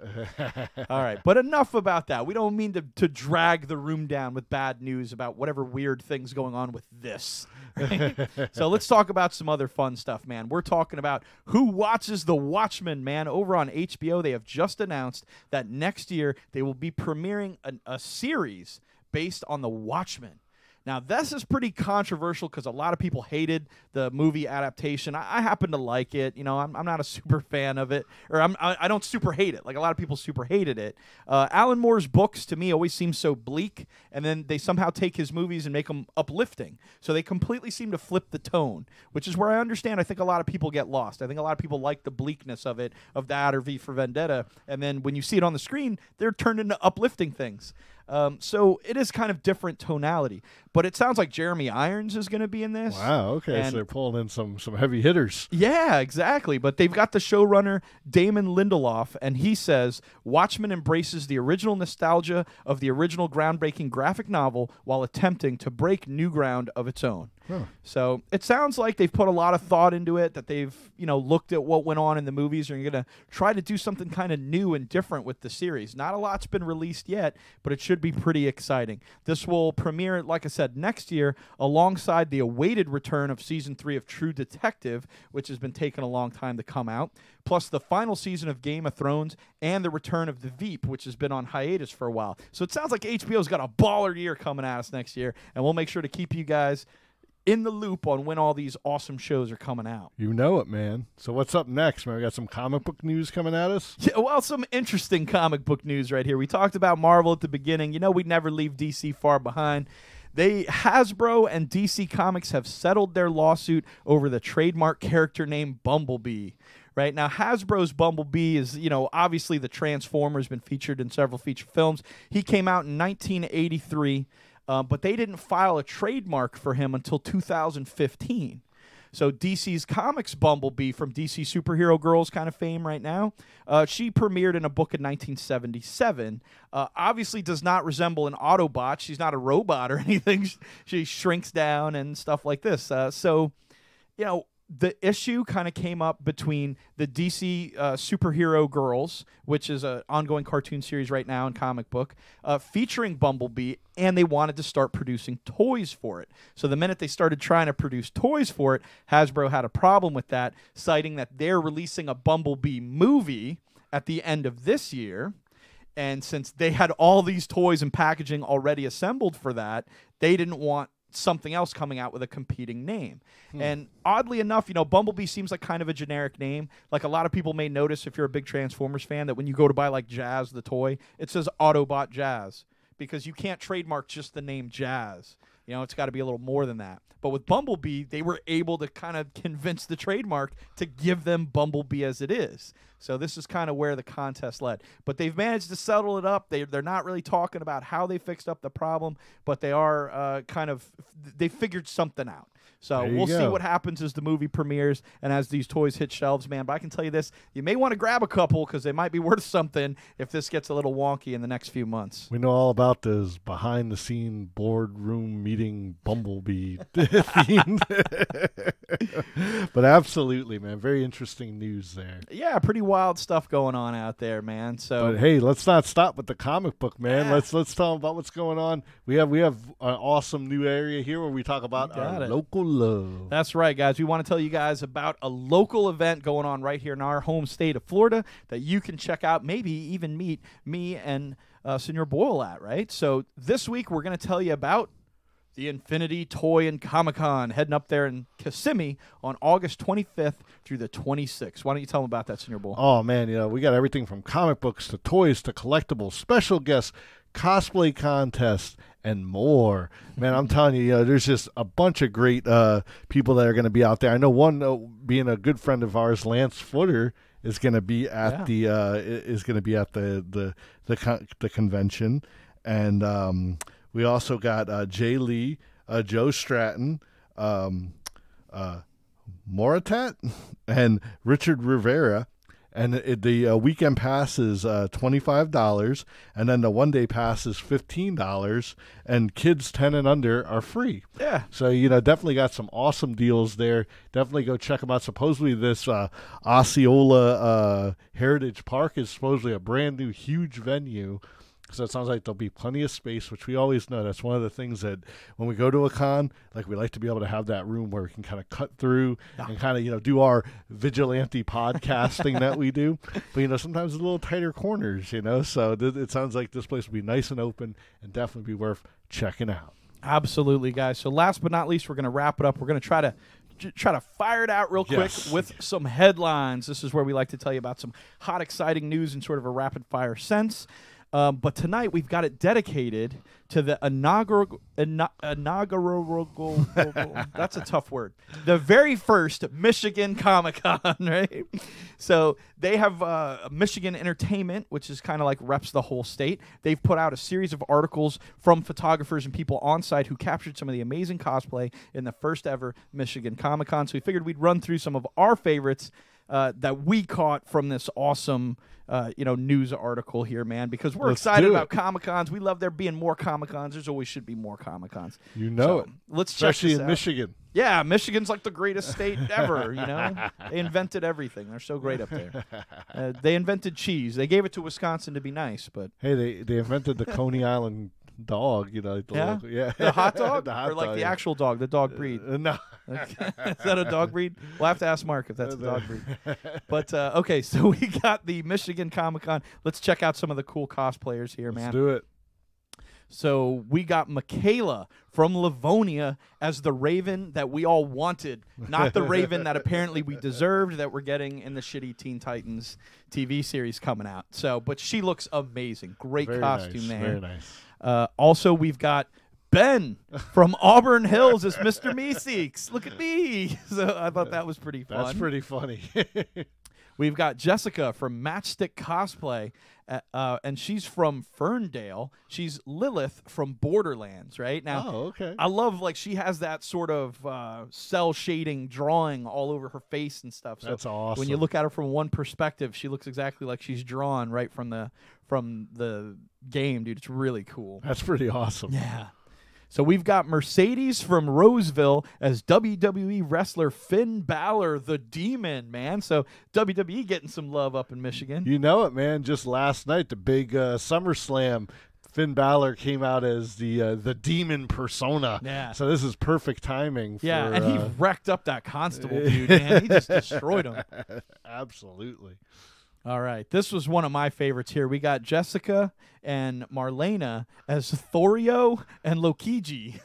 Speaker 2: All right. But enough about that. We don't mean to drag the room down with bad news about whatever weird things going on with this. Right? So let's talk about some other fun stuff, man. We're talking about Who Watches the Watchmen, man. Over on HBO, they have just announced that next year they will be premiering a series based on the Watchmen. Now, this is pretty controversial because a lot of people hated the movie adaptation. I happen to like it. You know, I'm not a super fan of it, or I don't super hate it. Like a lot of people super hated it. Alan Moore's books, to me, always seem so bleak, and then they somehow take his movies and make them uplifting. So they completely seem to flip the tone, which is where I understand. I think a lot of people get lost. I think a lot of people like the bleakness of it, of that or V for Vendetta, and then when you see it on the screen, they're turned into uplifting things. So it is kind of different tonality. But it sounds like Jeremy Irons is going to be in this.
Speaker 1: Wow, okay. So they're pulling in some heavy hitters.
Speaker 2: Yeah, exactly. But they've got the showrunner, Damon Lindelof, and he says, Watchmen embraces the original nostalgia of the original groundbreaking graphic novel while attempting to break new ground of its own.
Speaker 1: Huh.
Speaker 2: So it sounds like they've put a lot of thought into it, that they've, looked at what went on in the movies, and you're going to try to do something kind of new and different with the series. Not a lot's been released yet, but it should be pretty exciting. This will premiere, like I said, next year, alongside the awaited return of Season 3 of True Detective, which has been taking a long time to come out, plus the final season of Game of Thrones and the return of The Veep, which has been on hiatus for a while. So it sounds like HBO's got a baller year coming at us next year, and we'll make sure to keep you guys in the loop on when all these awesome shows are coming out.
Speaker 1: You know it, man. So what's up next, man? We got some comic book news coming at us?
Speaker 2: Yeah, well, some interesting comic book news right here. We talked about Marvel at the beginning. We'd never leave DC far behind. Hasbro and DC Comics have settled their lawsuit over the trademark character name Bumblebee. Right now, Hasbro's Bumblebee is, obviously the Transformer, has been featured in several feature films. He came out in 1983. But they didn't file a trademark for him until 2015. So DC's Comics Bumblebee, from DC Superhero Girls kind of fame right now, she premiered in a book in 1977. Obviously does not resemble an Autobot. She's not a robot or anything. She shrinks down and stuff like this. The issue kind of came up between the DC Superhero Girls, which is an ongoing cartoon series right now in comic book, featuring Bumblebee, and they wanted to start producing toys for it. So the minute they started trying to produce toys for it, Hasbro had a problem with that, citing that they're releasing a Bumblebee movie at the end of this year. And since they had all these toys and packaging already assembled for that, they didn't want something else coming out with a competing name. And oddly enough, Bumblebee seems like kind of a generic name. Like, a lot of people may notice, if you're a big Transformers fan, that when you go to buy like Jazz the toy, it says Autobot Jazz, because you can't trademark just the name Jazz. It's got to be a little more than that. But with Bumblebee, they were able to kind of convince the trademark to give them Bumblebee as it is. So this is kind of where the contest led. But they've managed to settle it up. They're not really talking about how they fixed up the problem, but they are they figured something out. So we'll see what happens as the movie premieres and as these toys hit shelves, man. But I can tell you this, you may want to grab a couple because they might be worth something if this gets a little wonky in the next few months.
Speaker 1: We know all about this behind-the-scene boardroom meeting Bumblebee theme. But absolutely, man, very interesting news there.
Speaker 2: Yeah, pretty wild stuff going on out there, man. So,
Speaker 1: but hey, let's not stop with the comic book, man. Yeah. Let's tell them about what's going on. We have an awesome new area here where we talk about our local love.
Speaker 2: That's right, guys. We want to tell you guys about a local event going on right here in our home state of Florida that you can check out, maybe even meet me and Senor Boyle at, right? So this week we're going to tell you about the Infinity Toy and Comic-Con, heading up there in Kissimmee on August 25th through the 26th. Why don't you tell them about that, Senor Boyle?
Speaker 1: Oh, man, we got everything from comic books to toys to collectibles, special guests, cosplay contests, and more. Man, I'm telling you, there's just a bunch of great people that are going to be out there. I know one, being a good friend of ours, Lance Footer, is going to be at the convention, and we also got Jay Lee, Joe Stratton, Moritat and Richard Rivera. And the weekend pass is $25, and then the one-day pass is $15, and kids 10 and under are free.
Speaker 2: Yeah.
Speaker 1: So, definitely got some awesome deals there. Definitely go check them out. Supposedly this Osceola Heritage Park is supposedly a brand-new huge venue. So it sounds like there'll be plenty of space, which we always know. That's one of the things that when we go to a con, like we like to be able to have that room where we can kind of cut through and kind of, do our vigilante podcasting that we do. But, sometimes a little tighter corners, So it sounds like this place will be nice and open and definitely be worth checking out.
Speaker 2: Absolutely, guys. So last but not least, we're going to wrap it up. We're going to try to fire it out real quick with some headlines. This is where we like to tell you about some hot, exciting news in sort of a rapid-fire sense. But tonight we've got it dedicated to the inaugural that's a tough word. The very first Michigan Comic-Con, right? So they have Michigan Entertainment, which is kind of like reps the whole state. They've put out a series of articles from photographers and people on site who captured some of the amazing cosplay in the first ever Michigan Comic-Con. So we figured we'd run through some of our favorites that we caught from this awesome news article here, man, because we're excited about Comic-Cons. We love there being more Comic-Cons. There's always should be more Comic-Cons.
Speaker 1: So,
Speaker 2: let's
Speaker 1: especially
Speaker 2: check this
Speaker 1: in
Speaker 2: out.
Speaker 1: Michigan.
Speaker 2: Yeah, Michigan's like the greatest state ever, They invented everything. They're so great up there. They invented cheese. They gave it to Wisconsin to be nice, but...
Speaker 1: Hey, they invented the Coney Island dog,
Speaker 2: The hot dog?
Speaker 1: The hot
Speaker 2: or like
Speaker 1: dog,
Speaker 2: the actual dog, the dog breed?
Speaker 1: No.
Speaker 2: Is that a dog breed? We'll have to ask Mark if that's a dog breed. But, okay, so we got the Michigan Comic-Con. Let's check out some of the cool cosplayers here, man.
Speaker 1: Let's do it.
Speaker 2: So we got Michaela from Livonia as the Raven that we all wanted, not the Raven that apparently we deserved that we're getting in the shitty Teen Titans TV series coming out. So, but she looks amazing. Great
Speaker 1: Very
Speaker 2: costume
Speaker 1: nice,
Speaker 2: there.
Speaker 1: Very nice.
Speaker 2: Also, we've got Ben from Auburn Hills as Mr. Meeseeks. Look at me. So I thought that was pretty fun.
Speaker 1: That's pretty funny.
Speaker 2: We've got Jessica from Matchstick Cosplay, and she's from Ferndale. She's Lilith from Borderlands, right? Now,
Speaker 1: okay.
Speaker 2: I love, she has that sort of cell shading drawing all over her face and stuff. So
Speaker 1: that's awesome.
Speaker 2: when you look at her from one perspective, she looks exactly like she's drawn right from the game, dude. It's really cool.
Speaker 1: That's pretty awesome.
Speaker 2: Yeah. So we've got Mercedes from Roseville as WWE wrestler Finn Balor, the Demon, man. So WWE getting some love up in Michigan.
Speaker 1: You know it, man. Just last night, the big SummerSlam, Finn Balor came out as the Demon persona.
Speaker 2: Yeah.
Speaker 1: So this is perfect timing.
Speaker 2: Yeah,
Speaker 1: for,
Speaker 2: and he wrecked up that constable dude, man. He just destroyed him.
Speaker 1: Absolutely.
Speaker 2: All right, this was one of my favorites here. We got Jessica and Marlena as Thorio and Lokiji.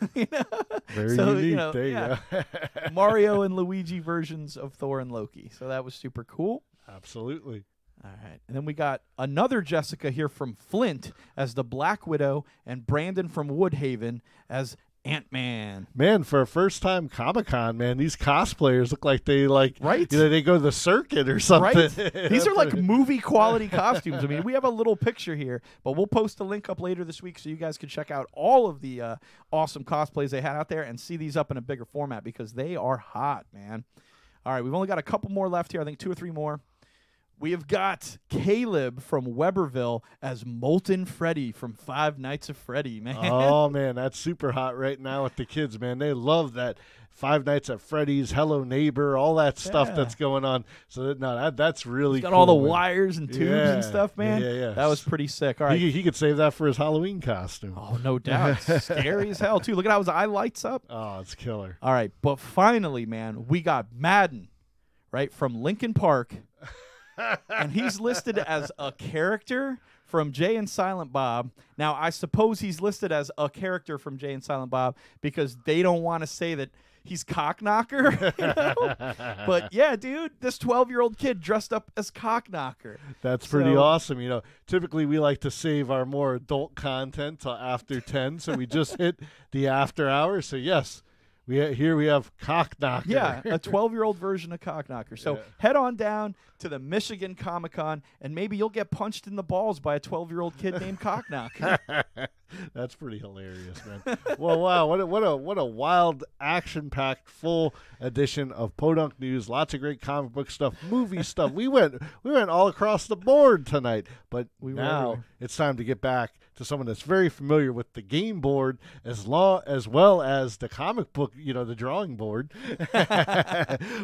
Speaker 1: Very unique. There you go.
Speaker 2: Mario and Luigi versions of Thor and Loki. So that was super cool.
Speaker 1: Absolutely.
Speaker 2: All right, and then we got another Jessica here from Flint as the Black Widow and Brandon from Woodhaven as Ant-Man.
Speaker 1: Man, for a first-time Comic-Con, man, these cosplayers look like they
Speaker 2: right?
Speaker 1: They go to the circuit or something.
Speaker 2: Right? These are like movie-quality costumes. I mean, we have a little picture here, but we'll post a link up later this week so you guys can check out all of the awesome cosplays they had out there and see these up in a bigger format because they are hot, man. All right, we've only got a couple more left here. I think 2 or 3 more. We have got Caleb from Weberville as Molten Freddy from Five Nights at Freddy, man.
Speaker 1: Oh, man, that's super hot right now with the kids, man. They love that Five Nights at Freddy's, Hello Neighbor, all that stuff that's going on. So, that's really
Speaker 2: got
Speaker 1: cool.
Speaker 2: all the
Speaker 1: man.
Speaker 2: Wires and tubes and stuff, man.
Speaker 1: Yeah.
Speaker 2: That was pretty sick. All right.
Speaker 1: He could save that for his Halloween costume.
Speaker 2: Oh, no doubt. It's scary as hell, too. Look at how his eye lights up.
Speaker 1: Oh, it's killer.
Speaker 2: All right, but finally, man, we got Madden, right, from Linkin Park. And he's listed as a character from Jay and Silent Bob. Now, I suppose he's listed as a character from Jay and Silent Bob because they don't want to say that he's Cockknocker. But, yeah, dude, this 12-year-old kid dressed up as Cockknocker.
Speaker 1: That's pretty awesome. Typically we like to save our more adult content till after 10, so we just hit the after hours. So, yes. Here we have Cockknocker.
Speaker 2: Yeah, a 12-year-old version of Cockknocker. So head on down to the Michigan Comic-Con, and maybe you'll get punched in the balls by a 12-year-old kid named Cockknocker.
Speaker 1: That's pretty hilarious, man. Well, wow, what a wild, action-packed, full edition of PoDunk News. Lots of great comic book stuff, movie stuff. We went all across the board tonight. But now it's time to get back to someone that's very familiar with the game board as well as the comic book, the drawing board.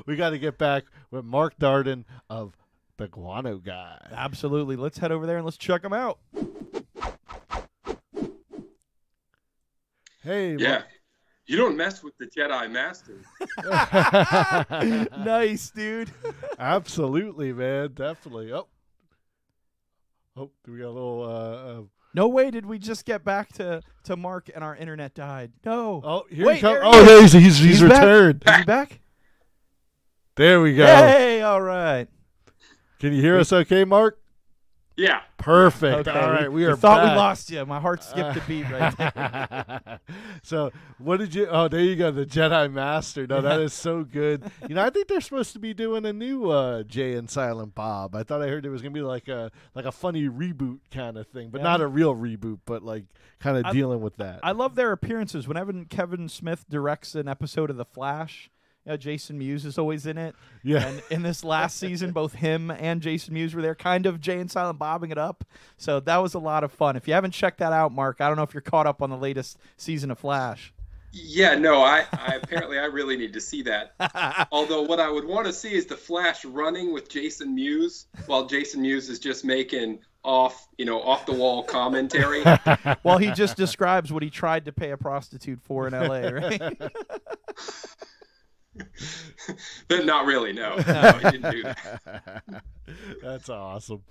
Speaker 1: We got to get back with Mark Darden of the Guano Guy.
Speaker 2: Absolutely. Let's head over there and let's check him out.
Speaker 1: Hey,
Speaker 3: yeah. You don't mess with the Jedi Master.
Speaker 2: Nice, dude.
Speaker 1: Absolutely, man. Definitely. Oh, do we got a little...
Speaker 2: No way did we just get back to Mark and our internet died. No.
Speaker 1: Oh, here
Speaker 2: Wait,
Speaker 1: he comes.
Speaker 2: there he
Speaker 1: Oh,
Speaker 2: is.
Speaker 1: he's returned.
Speaker 2: Is he back?
Speaker 1: There we go.
Speaker 2: Hey, all right.
Speaker 1: Can you hear us okay, Mark?
Speaker 3: Yeah.
Speaker 1: Perfect.
Speaker 2: Okay.
Speaker 1: All right, we are
Speaker 2: thought
Speaker 1: back.
Speaker 2: we lost you. My heart skipped a beat right there.
Speaker 1: So, what did you... Oh, there you go, the Jedi Master. No, that is so good. I think they're supposed to be doing a new Jay and Silent Bob. I thought I heard it was going to be like a funny reboot kind of thing, but not a real reboot, but like kind of dealing with that.
Speaker 2: I love their appearances. Whenever Kevin Smith directs an episode of The Flash, Jason Mewes is always in it.
Speaker 1: Yeah.
Speaker 2: And in this last season, both him and Jason Mewes were there, kind of Jay and Silent Bobbing it up. So that was a lot of fun. If you haven't checked that out, Mark, I don't know if you're caught up on the latest season of Flash.
Speaker 3: Yeah, no, I apparently I really need to see that. Although what I would want to see is the Flash running with Jason Mewes while Jason Mewes is just making off the wall commentary.
Speaker 2: Well, he just describes what he tried to pay a prostitute for in LA, right?
Speaker 3: But not really, no, I didn't do that.
Speaker 1: That's awesome.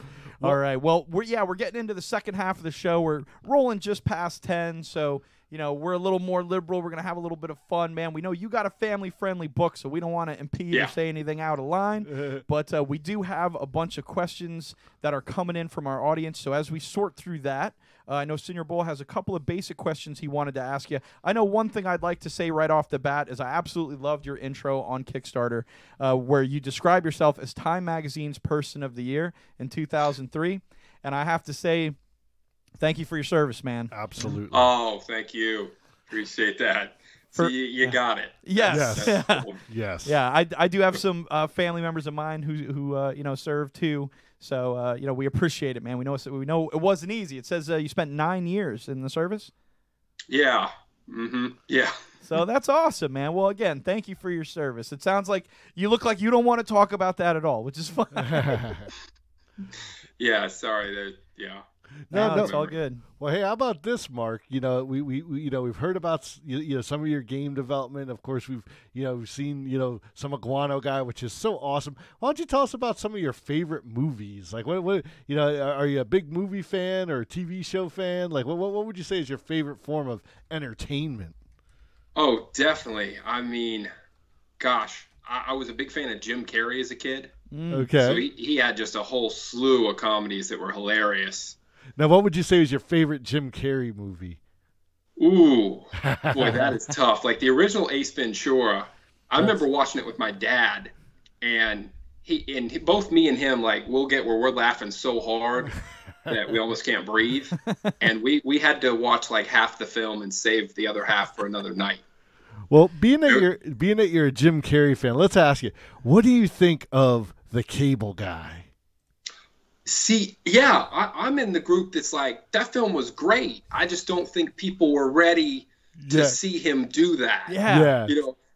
Speaker 2: All right, well, we're getting into the second half of the show. We're rolling just past 10, so we're a little more liberal. We're gonna have a little bit of fun, man. We know you got a family-friendly book, so we don't want to impede or say anything out of line. But we do have a bunch of questions that are coming in from our audience. So as we sort through that, I know Senior Bull has a couple of basic questions he wanted to ask you. I know one thing I'd like to say right off the bat is I absolutely loved your intro on Kickstarter, where you describe yourself as Time Magazine's Person of the Year in 2003. And I have to say, thank you for your service, man.
Speaker 1: Absolutely.
Speaker 3: Oh, thank you. Appreciate that. So you got it.
Speaker 2: Yes.
Speaker 3: That's cool.
Speaker 1: Yes.
Speaker 2: Yeah, I do have some family members of mine who serve too. So we appreciate it, man. We know it wasn't easy. It says you spent 9 years in the service.
Speaker 3: Yeah. Mm-hmm. Yeah.
Speaker 2: So that's awesome, man. Well, again, thank you for your service. It sounds like you look like you don't want to talk about that at all, which is fine.
Speaker 3: Yeah. Sorry. Yeah.
Speaker 2: No, it's all good.
Speaker 1: Well, hey, how about this, Mark? We've heard about some of your game development. Of course, we've seen some of Guano Guy, which is so awesome. Why don't you tell us about some of your favorite movies? Like, what are you a big movie fan or a TV show fan? Like, what would you say is your favorite form of entertainment?
Speaker 3: Oh, definitely. I mean, gosh, I was a big fan of Jim Carrey as a kid.
Speaker 1: Okay.
Speaker 3: So he had just a whole slew of comedies that were hilarious.
Speaker 1: Now, what would you say is your favorite Jim Carrey movie?
Speaker 3: Ooh, boy, that is tough. Like the original Ace Ventura, I remember watching it with my dad, and both me and him, like, we'll get where we're laughing so hard that we almost can't breathe, and we had to watch like half the film and save the other half for another night. Well,
Speaker 1: being that you're a Jim Carrey fan, let's ask you, what do you think of The Cable Guy?
Speaker 3: See, yeah, I'm in the group that's like, that film was great. I just don't think people were ready to see him do that.
Speaker 2: Yeah.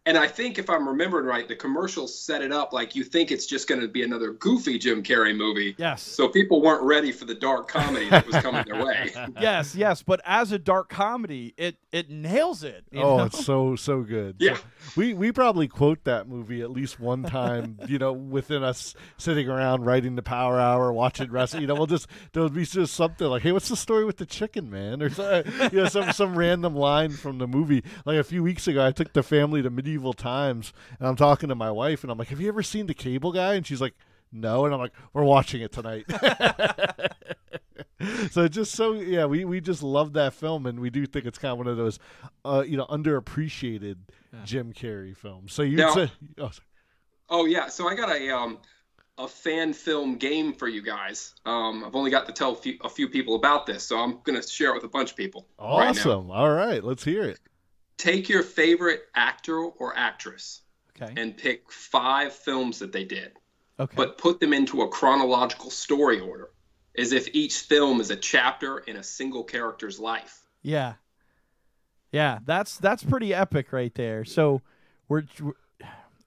Speaker 3: And I think if I'm remembering right, the commercials set it up like you think it's just going to be another goofy Jim Carrey movie.
Speaker 2: Yes.
Speaker 3: So people weren't ready for the dark comedy that was coming their way.
Speaker 2: Yes. But as a dark comedy, it nails it. You know?
Speaker 1: It's so good.
Speaker 3: Yeah.
Speaker 1: So we probably quote that movie at least one time, within us sitting around writing the Power Hour, watching wrestling. There'll be just something like, hey, what's the story with the chicken, man? Or some random line from the movie. Like a few weeks ago, I took the family to Medieval Times, and I'm talking to my wife, and I'm like, have you ever seen The Cable Guy? And she's like, no. And I'm like, we're watching it tonight. So just we just love that film, and we do think it's kind of one of those underappreciated Jim Carrey films. So you say,
Speaker 3: oh yeah, so I got a fan film game for you guys. I've only got to tell a few people about this, so I'm going to share it with a bunch of people.
Speaker 1: Awesome.
Speaker 3: Right,
Speaker 1: all right, let's hear it.
Speaker 3: take your favorite actor or actress and pick 5 films that they did, but put them into a chronological story order, as if each film is a chapter in a single character's life.
Speaker 2: Yeah. Yeah, that's pretty epic right there. So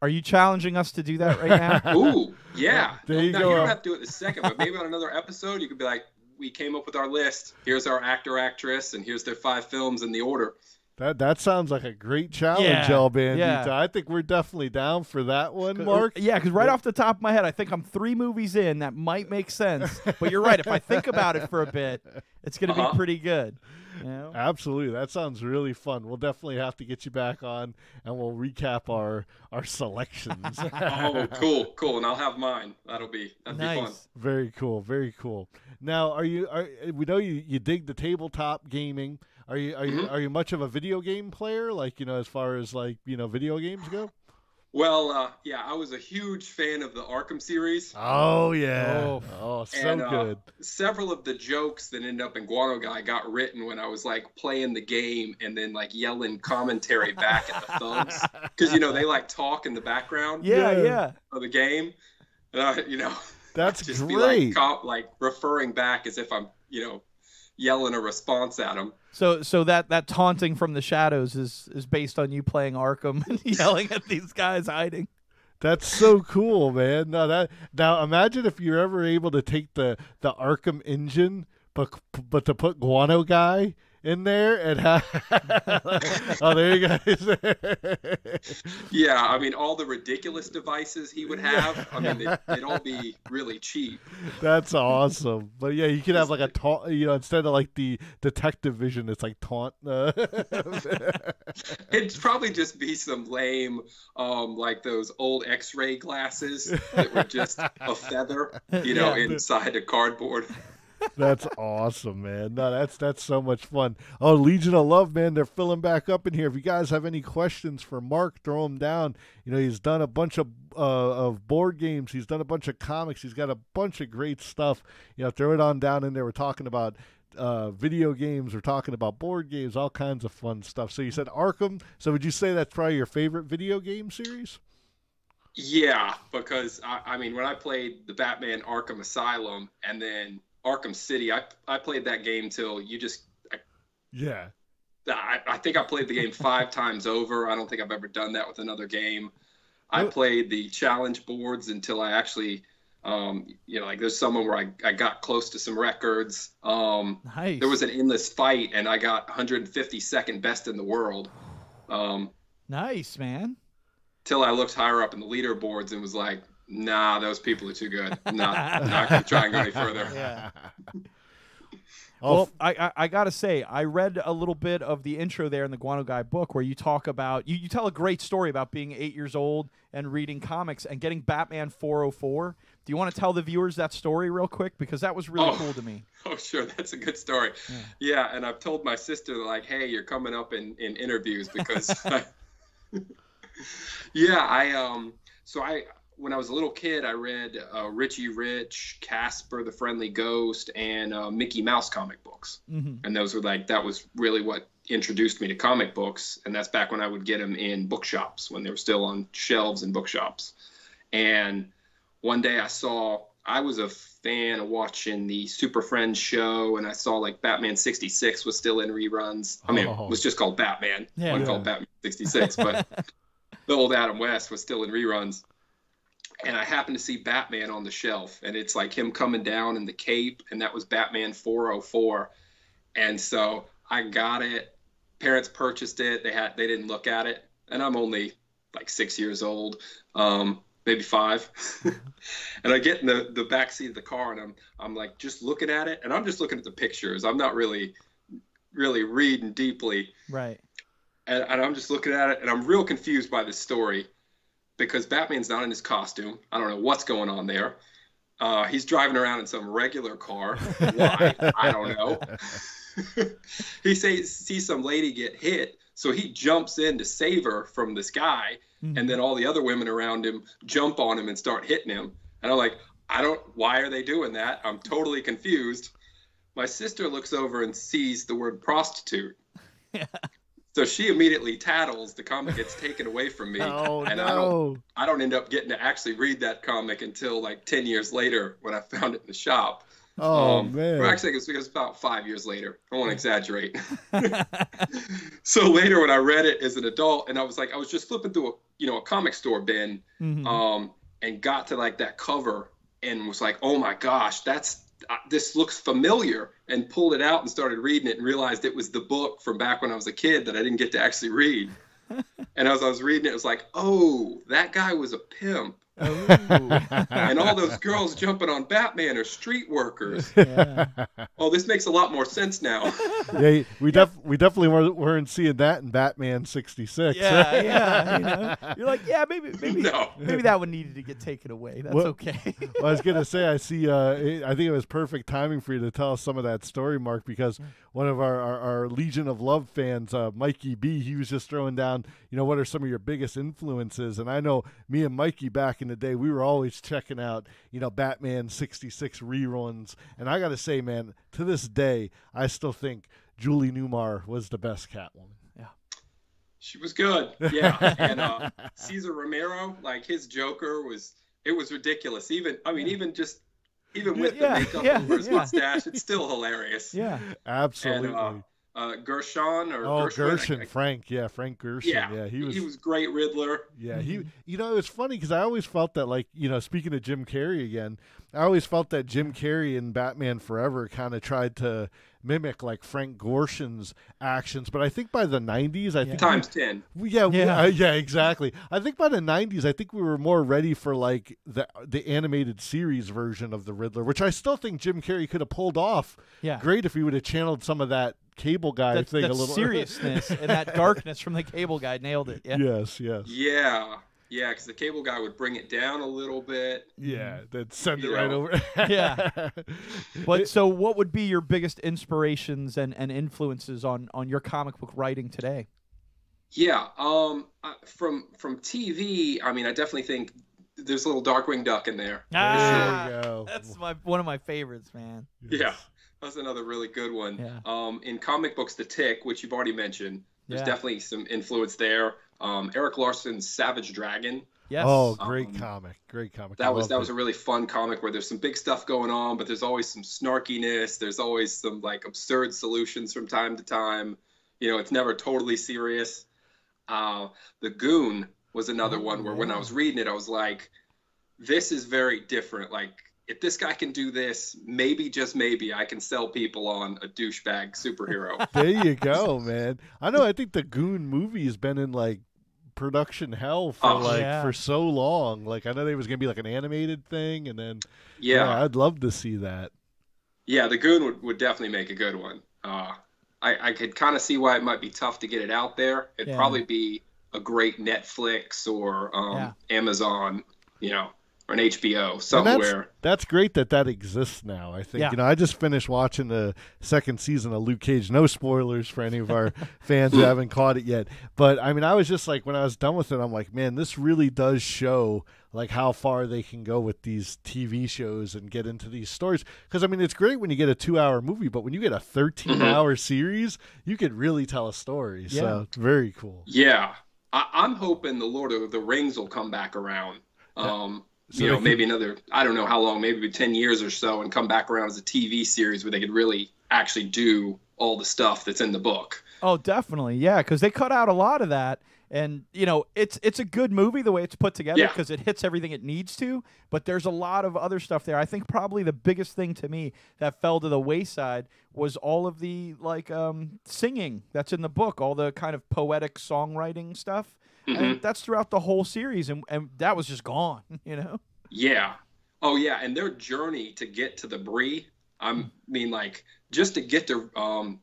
Speaker 2: are you challenging us to do that right now?
Speaker 3: Ooh, yeah.
Speaker 1: There you
Speaker 3: Now,
Speaker 1: go.
Speaker 3: you don't have to do it the second, but maybe on another episode, you could be like, we came up with our list. Here's our actor, actress, and here's their 5 films in the order.
Speaker 1: That sounds like a great challenge,
Speaker 2: Yeah,
Speaker 1: El Bandito.
Speaker 2: yeah.
Speaker 1: I think we're definitely down for that one, Mark.
Speaker 2: Yeah, because right off the top of my head, I think I'm 3 movies in. That might make sense. But you're right. If I think about it for a bit, it's going to be pretty good. You know?
Speaker 1: Absolutely. That sounds really fun. We'll definitely have to get you back on, and we'll recap our selections.
Speaker 3: Oh, cool. And I'll have mine. That'd be fun.
Speaker 1: Very cool. Very cool. Now, we know you dig the tabletop gaming. Are you much of a video game player? Like, as far as video games go?
Speaker 3: Well, yeah, I was a huge fan of the Arkham series.
Speaker 1: Oh yeah. Oh, so good.
Speaker 3: Several of the jokes that ended up in Guano Guy got written when I was playing the game and then yelling commentary back at the thugs, because they talk in the background.
Speaker 2: Yeah.
Speaker 3: Of the game, and
Speaker 1: that's
Speaker 3: just
Speaker 1: great.
Speaker 3: be referring back as if I'm yelling a response at them.
Speaker 2: So that taunting from the shadows is based on you playing Arkham and yelling at these guys hiding.
Speaker 1: That's so cool, man. Now imagine if you're ever able to take the Arkham engine, but to put Guano Guy in there and oh, there you guys.
Speaker 3: Yeah, I mean, all the ridiculous devices he would have, I mean, they'd all be really cheap.
Speaker 1: That's awesome. But yeah, you could have a taunt, instead of the detective vision, it's taunt.
Speaker 3: It'd probably just be some lame, those old X-ray glasses that were just a feather, inside a cardboard.
Speaker 1: That's awesome, man. No, that's so much fun. Oh, Legion of Love, man, they're filling back up in here. If you guys have any questions for Mark, throw them down. He's done a bunch of board games. He's done a bunch of comics. He's got a bunch of great stuff. Throw it on down in there. We're talking about video games. We're talking about board games, all kinds of fun stuff. So you said Arkham. So would you say that's probably your favorite video game series?
Speaker 3: Yeah, because, I mean, when I played the Batman Arkham Asylum and then Arkham City, I played that game till
Speaker 1: yeah.
Speaker 3: I think I played the game 5 times over. I don't think I've ever done that with another game. I played the challenge boards until I actually, there's someone where I got close to some records.
Speaker 2: Nice.
Speaker 3: There was an endless fight, and I got 152nd best in the world.
Speaker 2: Nice, man.
Speaker 3: Till I looked higher up in the leaderboards and was like, nah, those people are too good. I'm not going to try and go any further.
Speaker 2: Yeah. Well, I got to say, I read a little bit of the intro there in the Guano Guy book where you talk about, you tell a great story about being 8 years old and reading comics and getting Batman 404. Do you want to tell the viewers that story real quick? Because that was really cool to me.
Speaker 3: Oh, sure. That's a good story. Yeah, and I've told my sister, hey, you're coming up in interviews because, when I was a little kid, I read Richie Rich, Casper the Friendly Ghost, and Mickey Mouse comic books. Mm-hmm. And those were that was really what introduced me to comic books. And that's back when I would get them in bookshops, when they were still on shelves in bookshops. And one day I was a fan of watching the Super Friends show, and I saw Batman 66 was still in reruns. I mean, it was just called Batman. It wasn't called Batman 66, but the old Adam West was still in reruns. And I happened to see Batman on the shelf, and it's him coming down in the cape, and that was Batman 404. And so I got it. Parents purchased it. They didn't look at it, and I'm only 6 years old, maybe 5. And I get in the back seat of the car, and I'm just looking at it, and I'm just looking at the pictures. I'm not really reading deeply.
Speaker 2: Right.
Speaker 3: And I'm just looking at it, and I'm real confused by this story. Because Batman's not in his costume. I don't know what's going on there. He's driving around in some regular car. Why? I don't know. He sees some lady get hit, so he jumps in to save her from this guy, and then all the other women around him jump on him and start hitting him. And I'm like, why are they doing that? I'm totally confused. My sister looks over and sees the word prostitute.
Speaker 2: Yeah.
Speaker 3: So she immediately tattles. The comic gets taken away from me.
Speaker 1: Oh,
Speaker 3: and
Speaker 1: no.
Speaker 3: I don't end up getting to actually read that comic until like 10 years later when I found it in the shop.
Speaker 1: Oh, man.
Speaker 3: Well, actually, it was about 5 years later. I won't exaggerate. So later when I read it as an adult, and I was just flipping through a comic store bin, and got to like that cover and was like, oh my gosh, this looks familiar, and pulled it out and started reading it and realized it was the book from back when I was a kid that I didn't get to actually read. And as I was reading it, it was like, oh, that guy was a pimp. And all those girls jumping on Batman are street workers.
Speaker 2: Yeah.
Speaker 3: Oh, this makes a lot more sense now.
Speaker 1: Yeah, we definitely weren't seeing that in Batman 66.
Speaker 2: Yeah, yeah. You know? You're like, yeah, maybe
Speaker 3: No.
Speaker 2: maybe that one needed to get taken away. That's okay.
Speaker 1: Well, I was gonna say, I see. I think it was perfect timing for you to tell us some of that story, Mark, because one of our Legion of Love fans, Mikey B, he was just throwing down, what are some of your biggest influences? And I know me and Mikey back in the day, we were always checking out, Batman 66 reruns. And I got to say, man, to this day, I still think Julie Newmar was the best Catwoman.
Speaker 2: Yeah.
Speaker 3: She was good. Yeah. And Cesar Romero, like his Joker was ridiculous. Even with the makeup over his mustache, it's still hilarious.
Speaker 2: Yeah.
Speaker 1: Absolutely.
Speaker 3: And, Gershon
Speaker 1: Gershon, Frank Gershon.
Speaker 3: Yeah,
Speaker 1: he
Speaker 3: was great Riddler.
Speaker 1: Yeah, it was funny because I always felt that, like, speaking of Jim Carrey again, I always felt that Jim Carrey in Batman Forever kind of tried to mimic like Frank Gorshin's actions, but I think by the 90s, I think
Speaker 3: times 10.
Speaker 1: Yeah, exactly. I think by the 90s, I think we were more ready for like the animated series version of the Riddler, which I still think Jim Carrey could have pulled off.
Speaker 2: Yeah,
Speaker 1: great if he would have channeled some of that Cable Guy thing a little
Speaker 2: seriousness and that darkness from the Cable Guy. Nailed it. Yeah.
Speaker 1: Yes.
Speaker 3: Yeah, because the Cable Guy would bring it down a little bit.
Speaker 1: Yeah, then send it right over.
Speaker 2: Yeah. But so what would be your biggest inspirations and influences on your comic book writing today?
Speaker 3: Yeah, from TV, I mean, I definitely think there's a little Darkwing Duck in there.
Speaker 1: There you go.
Speaker 2: That's one of my favorites, man.
Speaker 1: Yes.
Speaker 3: Yeah, that's another really good one.
Speaker 2: Yeah.
Speaker 3: In comic books, The Tick, which you've already mentioned, there's
Speaker 2: Yeah.
Speaker 3: definitely some influence there. Eric Larson's Savage Dragon.
Speaker 2: Yes.
Speaker 1: Oh, great comic.
Speaker 3: That was a really fun comic where there's some big stuff going on, but there's always some snarkiness. There's always some like absurd solutions from time to time. It's never totally serious. The Goon was another one where when I was reading it, I was like, this is very different. Like, if this guy can do this, maybe, just maybe, I can sell people on a douchebag superhero.
Speaker 1: There you go, man. I think the Goon movie has been in like production hell for for so long. Like, I know there was gonna be like an animated thing, and then I'd love to see that. Yeah,
Speaker 3: the Goon would definitely make a good one. I could kind of see why it might be tough to get it out there. It'd probably be a great Netflix or Amazon, or an HBO somewhere.
Speaker 1: That's great that exists now. I think I just finished watching the second season of Luke Cage. No spoilers for any of our fans who haven't caught it yet. But I mean, I was just like, when I was done with it, I'm like, man, this really does show like how far they can go with these TV shows and get into these stories. Because I mean, it's great when you get a 2-hour movie, but when you get a 13-hour series, you could really tell a story. Yeah. So it's very cool.
Speaker 3: Yeah, I'm hoping the Lord of the Rings will come back around.
Speaker 1: So
Speaker 3: maybe another, I don't know how long, maybe 10 years or so, and come back around as a TV series where they could really actually do all the stuff that's in the book.
Speaker 2: Oh, definitely. Yeah, because they cut out a lot of that. And, it's a good movie the way it's put together because it hits everything it needs to. But there's a lot of other stuff there. I think probably the biggest thing to me that fell to the wayside was all of the, singing that's in the book, all the kind of poetic songwriting stuff. And that's throughout the whole series, and that was just gone,
Speaker 3: Yeah. Oh, yeah, and their journey to get to the Bree, just to get to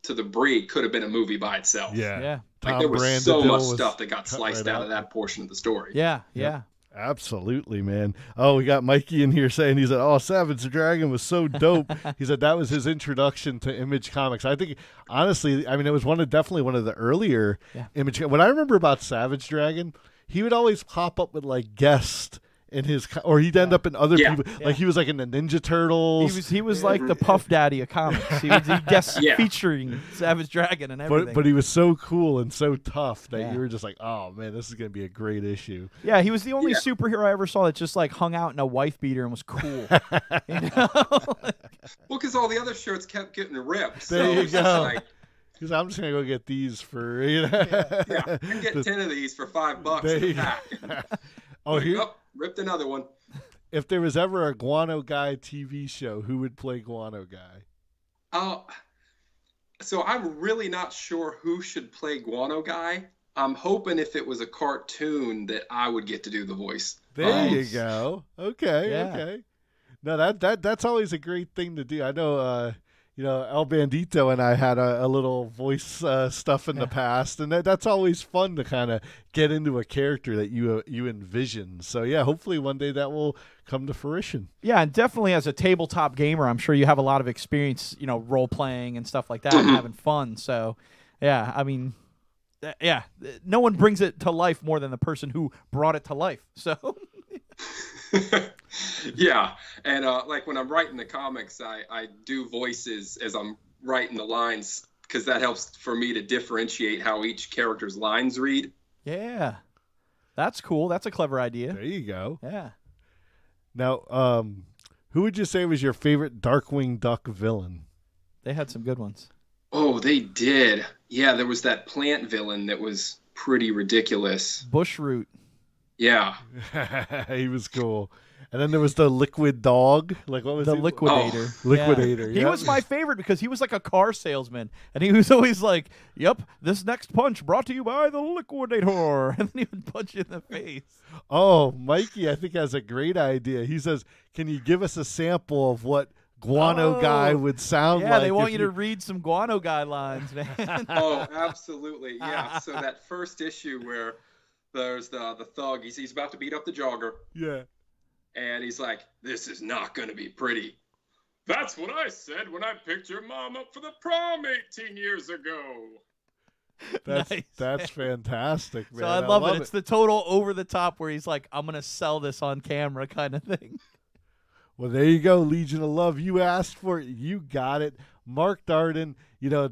Speaker 3: the Bree could have been a movie by itself.
Speaker 1: Yeah.
Speaker 3: Like, there was so much stuff that got sliced out of that portion of the story.
Speaker 2: Yeah.
Speaker 1: Absolutely, man. Oh, we got Mikey in here saying, he said, oh, Savage Dragon was so dope. He said that was his introduction to Image Comics. I think, honestly, I mean, it was definitely one of the earlier Image. What I remember about Savage Dragon, he would always pop up with like guest in his, or he'd end up in other
Speaker 3: Yeah.
Speaker 1: people. Like he was like in the Ninja Turtles.
Speaker 2: He was like the Puff Daddy of comics. He guest
Speaker 3: Yeah.
Speaker 2: featuring Savage Dragon and everything.
Speaker 1: But he was so cool and so tough that
Speaker 2: Yeah.
Speaker 1: you were just like, oh man, this is gonna be a great issue.
Speaker 2: Yeah, he was the only
Speaker 3: Yeah.
Speaker 2: superhero I ever saw that just like hung out in a wife beater and was cool. You know?
Speaker 3: Well, because all the other shirts kept getting ripped. So
Speaker 1: There you
Speaker 3: it's just
Speaker 1: go.
Speaker 3: like,
Speaker 1: Because I'm just gonna go get these for
Speaker 3: yeah, I can get 10 of these for $5
Speaker 1: There
Speaker 3: in a
Speaker 1: you
Speaker 3: pack.
Speaker 1: Oh, here,
Speaker 3: Oh, ripped another one.
Speaker 1: if there was ever a Guano Guy TV show, who would play Guano Guy?
Speaker 3: So I'm really not sure who should play Guano Guy. I'm hoping if it was a cartoon that I would get to do the voice.
Speaker 1: There you
Speaker 2: Nice.
Speaker 1: go. Okay,
Speaker 2: Yeah.
Speaker 1: okay. No, that's always a great thing to do. I know, El Bandito and I had a little voice stuff in the past, and that's always fun to kind of get into a character that you envision. So yeah, hopefully one day that will come to fruition.
Speaker 2: Yeah, and definitely as a tabletop gamer, I'm sure you have a lot of experience, role playing and stuff like that, and having fun. So, yeah, I mean, no one brings it to life more than the person who brought it to life. So,
Speaker 3: Yeah, and like when I'm writing the comics, I do voices as I'm writing the lines because that helps for me to differentiate how each character's lines read.
Speaker 2: yeah, that's cool. That's a clever idea.
Speaker 1: There you go.
Speaker 2: Yeah.
Speaker 1: Now, who would you say was your favorite Darkwing Duck villain?
Speaker 2: They had some good ones.
Speaker 3: Oh, they did. Yeah, there was that plant villain that was pretty ridiculous.
Speaker 2: Bushroot.
Speaker 3: Yeah.
Speaker 1: He was cool. And then there was the liquid dog. Like what was
Speaker 2: The
Speaker 1: he?
Speaker 2: Liquidator.
Speaker 1: Oh, Liquidator.
Speaker 2: He
Speaker 1: yep.
Speaker 2: was my favorite because he was like a car salesman, and he was always like, "Yep, this next punch brought to you by the Liquidator," and then he would punch you in the face.
Speaker 1: Oh, Mikey, I think has a great idea. He says, "Can you give us a sample of what Guano Guy would sound like?"
Speaker 2: Yeah, they want
Speaker 1: if
Speaker 2: you to read some Guano Guy lines, man.
Speaker 3: Oh, absolutely. Yeah. So that first issue where there's the thug, he's about to beat up the jogger,
Speaker 1: Yeah.
Speaker 3: and he's like, "This is not going to be pretty." That's what I said when I picked your mom up for the prom 18 years ago.
Speaker 1: That's
Speaker 2: Nice.
Speaker 1: that's fantastic, man.
Speaker 2: So I love it. It's the total over the top where he's like, "I'm gonna sell this on camera" kind of thing.
Speaker 1: Well, there you go, Legion of Love. You asked for it. You got it. Mark Darden,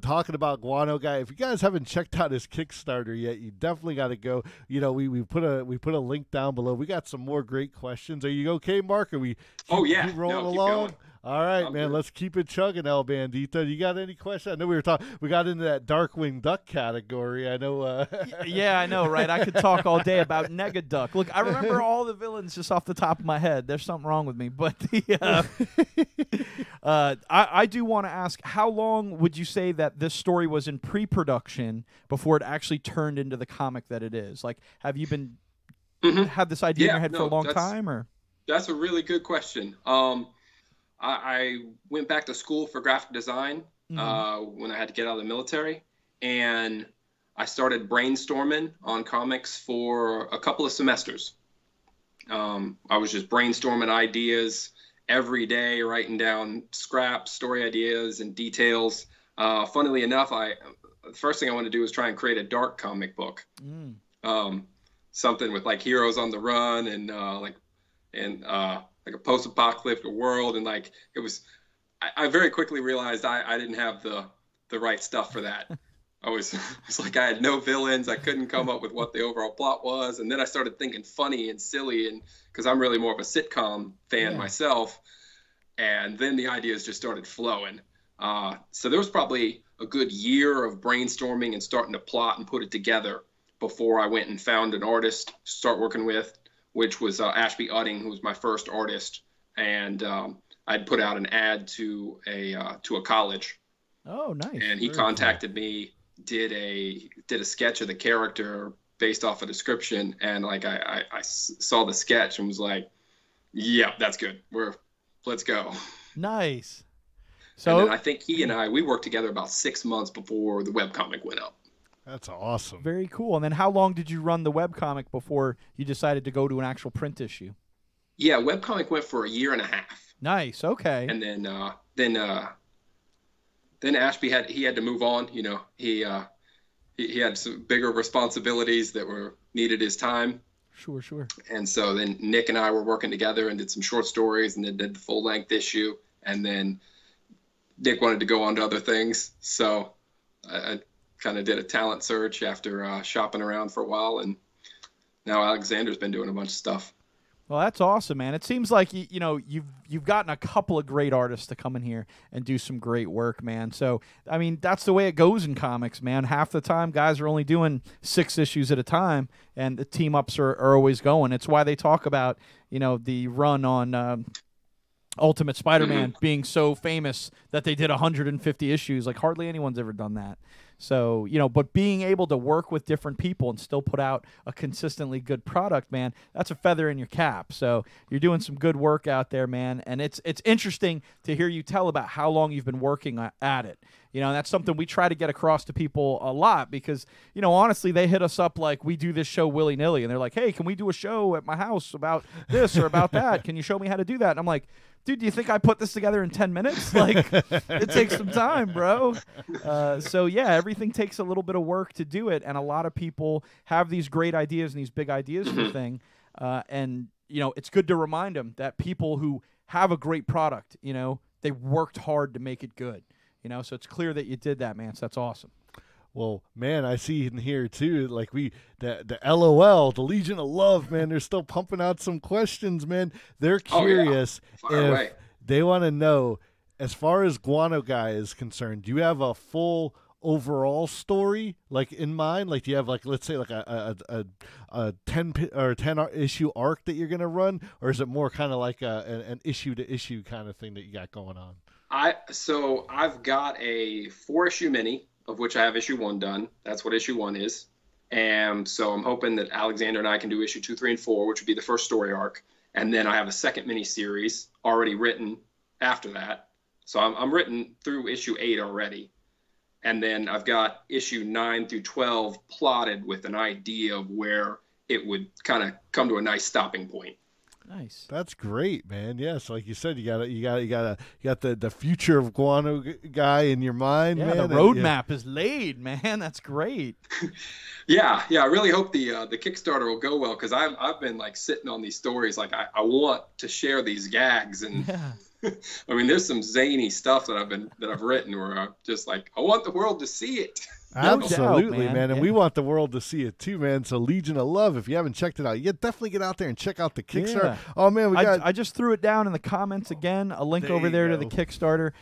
Speaker 1: talking about Guano Guy. If you guys haven't checked out his Kickstarter yet, you definitely got to go. We put a link down below. We got some more great questions. Are you okay, Mark? Are we keep rolling
Speaker 3: keep
Speaker 1: along?
Speaker 3: going.
Speaker 1: All right,
Speaker 3: I'm
Speaker 1: man.
Speaker 3: good.
Speaker 1: Let's keep it chugging, El Bandito. You got any questions? I know we got into that Darkwing Duck category. I know.
Speaker 2: Yeah, I know, right? I could talk all day about Negaduck. Look, I remember all the villains just off the top of my head. There's something wrong with me, but I do want to ask, how long would you say that this story was in pre-production before it actually turned into the comic that it is? Like, have you been had this idea in
Speaker 3: Yeah,
Speaker 2: your head for a
Speaker 3: no,
Speaker 2: long
Speaker 3: that's-
Speaker 2: time, or?
Speaker 3: That's a really good question. I went back to school for graphic design when I had to get out of the military, and I started brainstorming on comics for a couple of semesters. I was just brainstorming ideas every day, writing down scraps, story ideas, and details. Funnily enough, the first thing I wanted to do was try and create a dark comic book, something with like heroes on the run and like a post-apocalyptic world, and like it was. I very quickly realized I didn't have the right stuff for that. It's like I had no villains. I couldn't come up with what the overall plot was, and then I started thinking funny and silly, and because I'm really more of a sitcom fan myself, and then the ideas just started flowing. So there was probably a good year of brainstorming and starting to plot and put it together before I went and found an artist to start working with, which was Ashby Udding, who was my first artist, and I'd put out an ad to a college.
Speaker 2: Oh, nice.
Speaker 3: And he contacted me, did a sketch of the character based off a description, and like I saw the sketch and was like, "Yeah, that's good. Let's go."
Speaker 2: Nice.
Speaker 3: And
Speaker 2: So
Speaker 3: then I think he and we worked together about 6 months before the webcomic went up.
Speaker 1: That's awesome.
Speaker 2: very cool. And then how long did you run the webcomic before you decided to go to an actual print issue?
Speaker 3: Yeah, webcomic went for a year and a half.
Speaker 2: Nice. Okay.
Speaker 3: And then Ashby had to move on. He had some bigger responsibilities that needed his time.
Speaker 2: Sure.
Speaker 3: And so then Nick and I were working together and did some short stories, and then did the full-length issue. And then Nick wanted to go on to other things, so I kind of did a talent search after shopping around for a while, and now Alexander's been doing a bunch of stuff.
Speaker 2: Well, that's awesome, man. It seems like you've gotten a couple of great artists to come in here and do some great work, man. So, I mean, that's the way it goes in comics, man. Half the time, guys are only doing 6 issues at a time, and the team-ups are always going. It's why they talk about, the run on Ultimate Spider-Man being so famous that they did 150 issues. Like, hardly anyone's ever done that. So, but being able to work with different people and still put out a consistently good product, man, that's a feather in your cap. So you're doing some good work out there, man. And it's interesting to hear you tell about how long you've been working at it. That's something we try to get across to people a lot because, honestly, they hit us up like we do this show willy-nilly. And they're like, hey, can we do a show at my house about this or about that? Can you show me how to do that? And I'm like, dude, do you think I put this together in 10 minutes? Like, it takes some time, bro. So, yeah, everything takes a little bit of work to do it, and a lot of people have these great ideas and these big ideas for things. And, it's good to remind them that people who have a great product, they worked hard to make it good. So it's clear that you did that, man. So that's awesome.
Speaker 1: Well, man, I see in here too, like the LOL, the Legion of Love, man, they're still pumping out some questions, man. They're curious if they want to know, as far as Guano Guy is concerned, do you have a full overall story like in mind? Like, do you have like, let's say like a 10 issue arc that you're gonna run, or is it more kind of like an issue to issue kind of thing that you got going on?
Speaker 3: So I've got a 4-issue mini, of which I have issue 1 done. That's what issue 1 is. And so I'm hoping that Alexander and I can do issue 2, 3, and 4, which would be the first story arc. And then I have a second mini series already written after that. So I'm written through issue 8 already. And then I've got issue 9 through 12 plotted with an idea of where it would kind of come to a nice stopping point.
Speaker 2: Nice.
Speaker 1: That's great, man. Yes, like you said, you got the future of Guano Guy in your mind, man.
Speaker 2: The roadmap is laid, man. That's great.
Speaker 3: Yeah. I really hope the Kickstarter will go well, because I've been like sitting on these stories, like I want to share these gags, and I mean, there's some zany stuff that I've written where I'm just like, I want the world to see it.
Speaker 1: Absolutely, man. And we want the world to see it too, man. So Legion of Love, if you haven't checked it out yet, definitely get out there and check out the Kickstarter.
Speaker 2: Yeah.
Speaker 1: Oh, man,
Speaker 2: I just threw it down in the comments again, a link over there to the Kickstarter.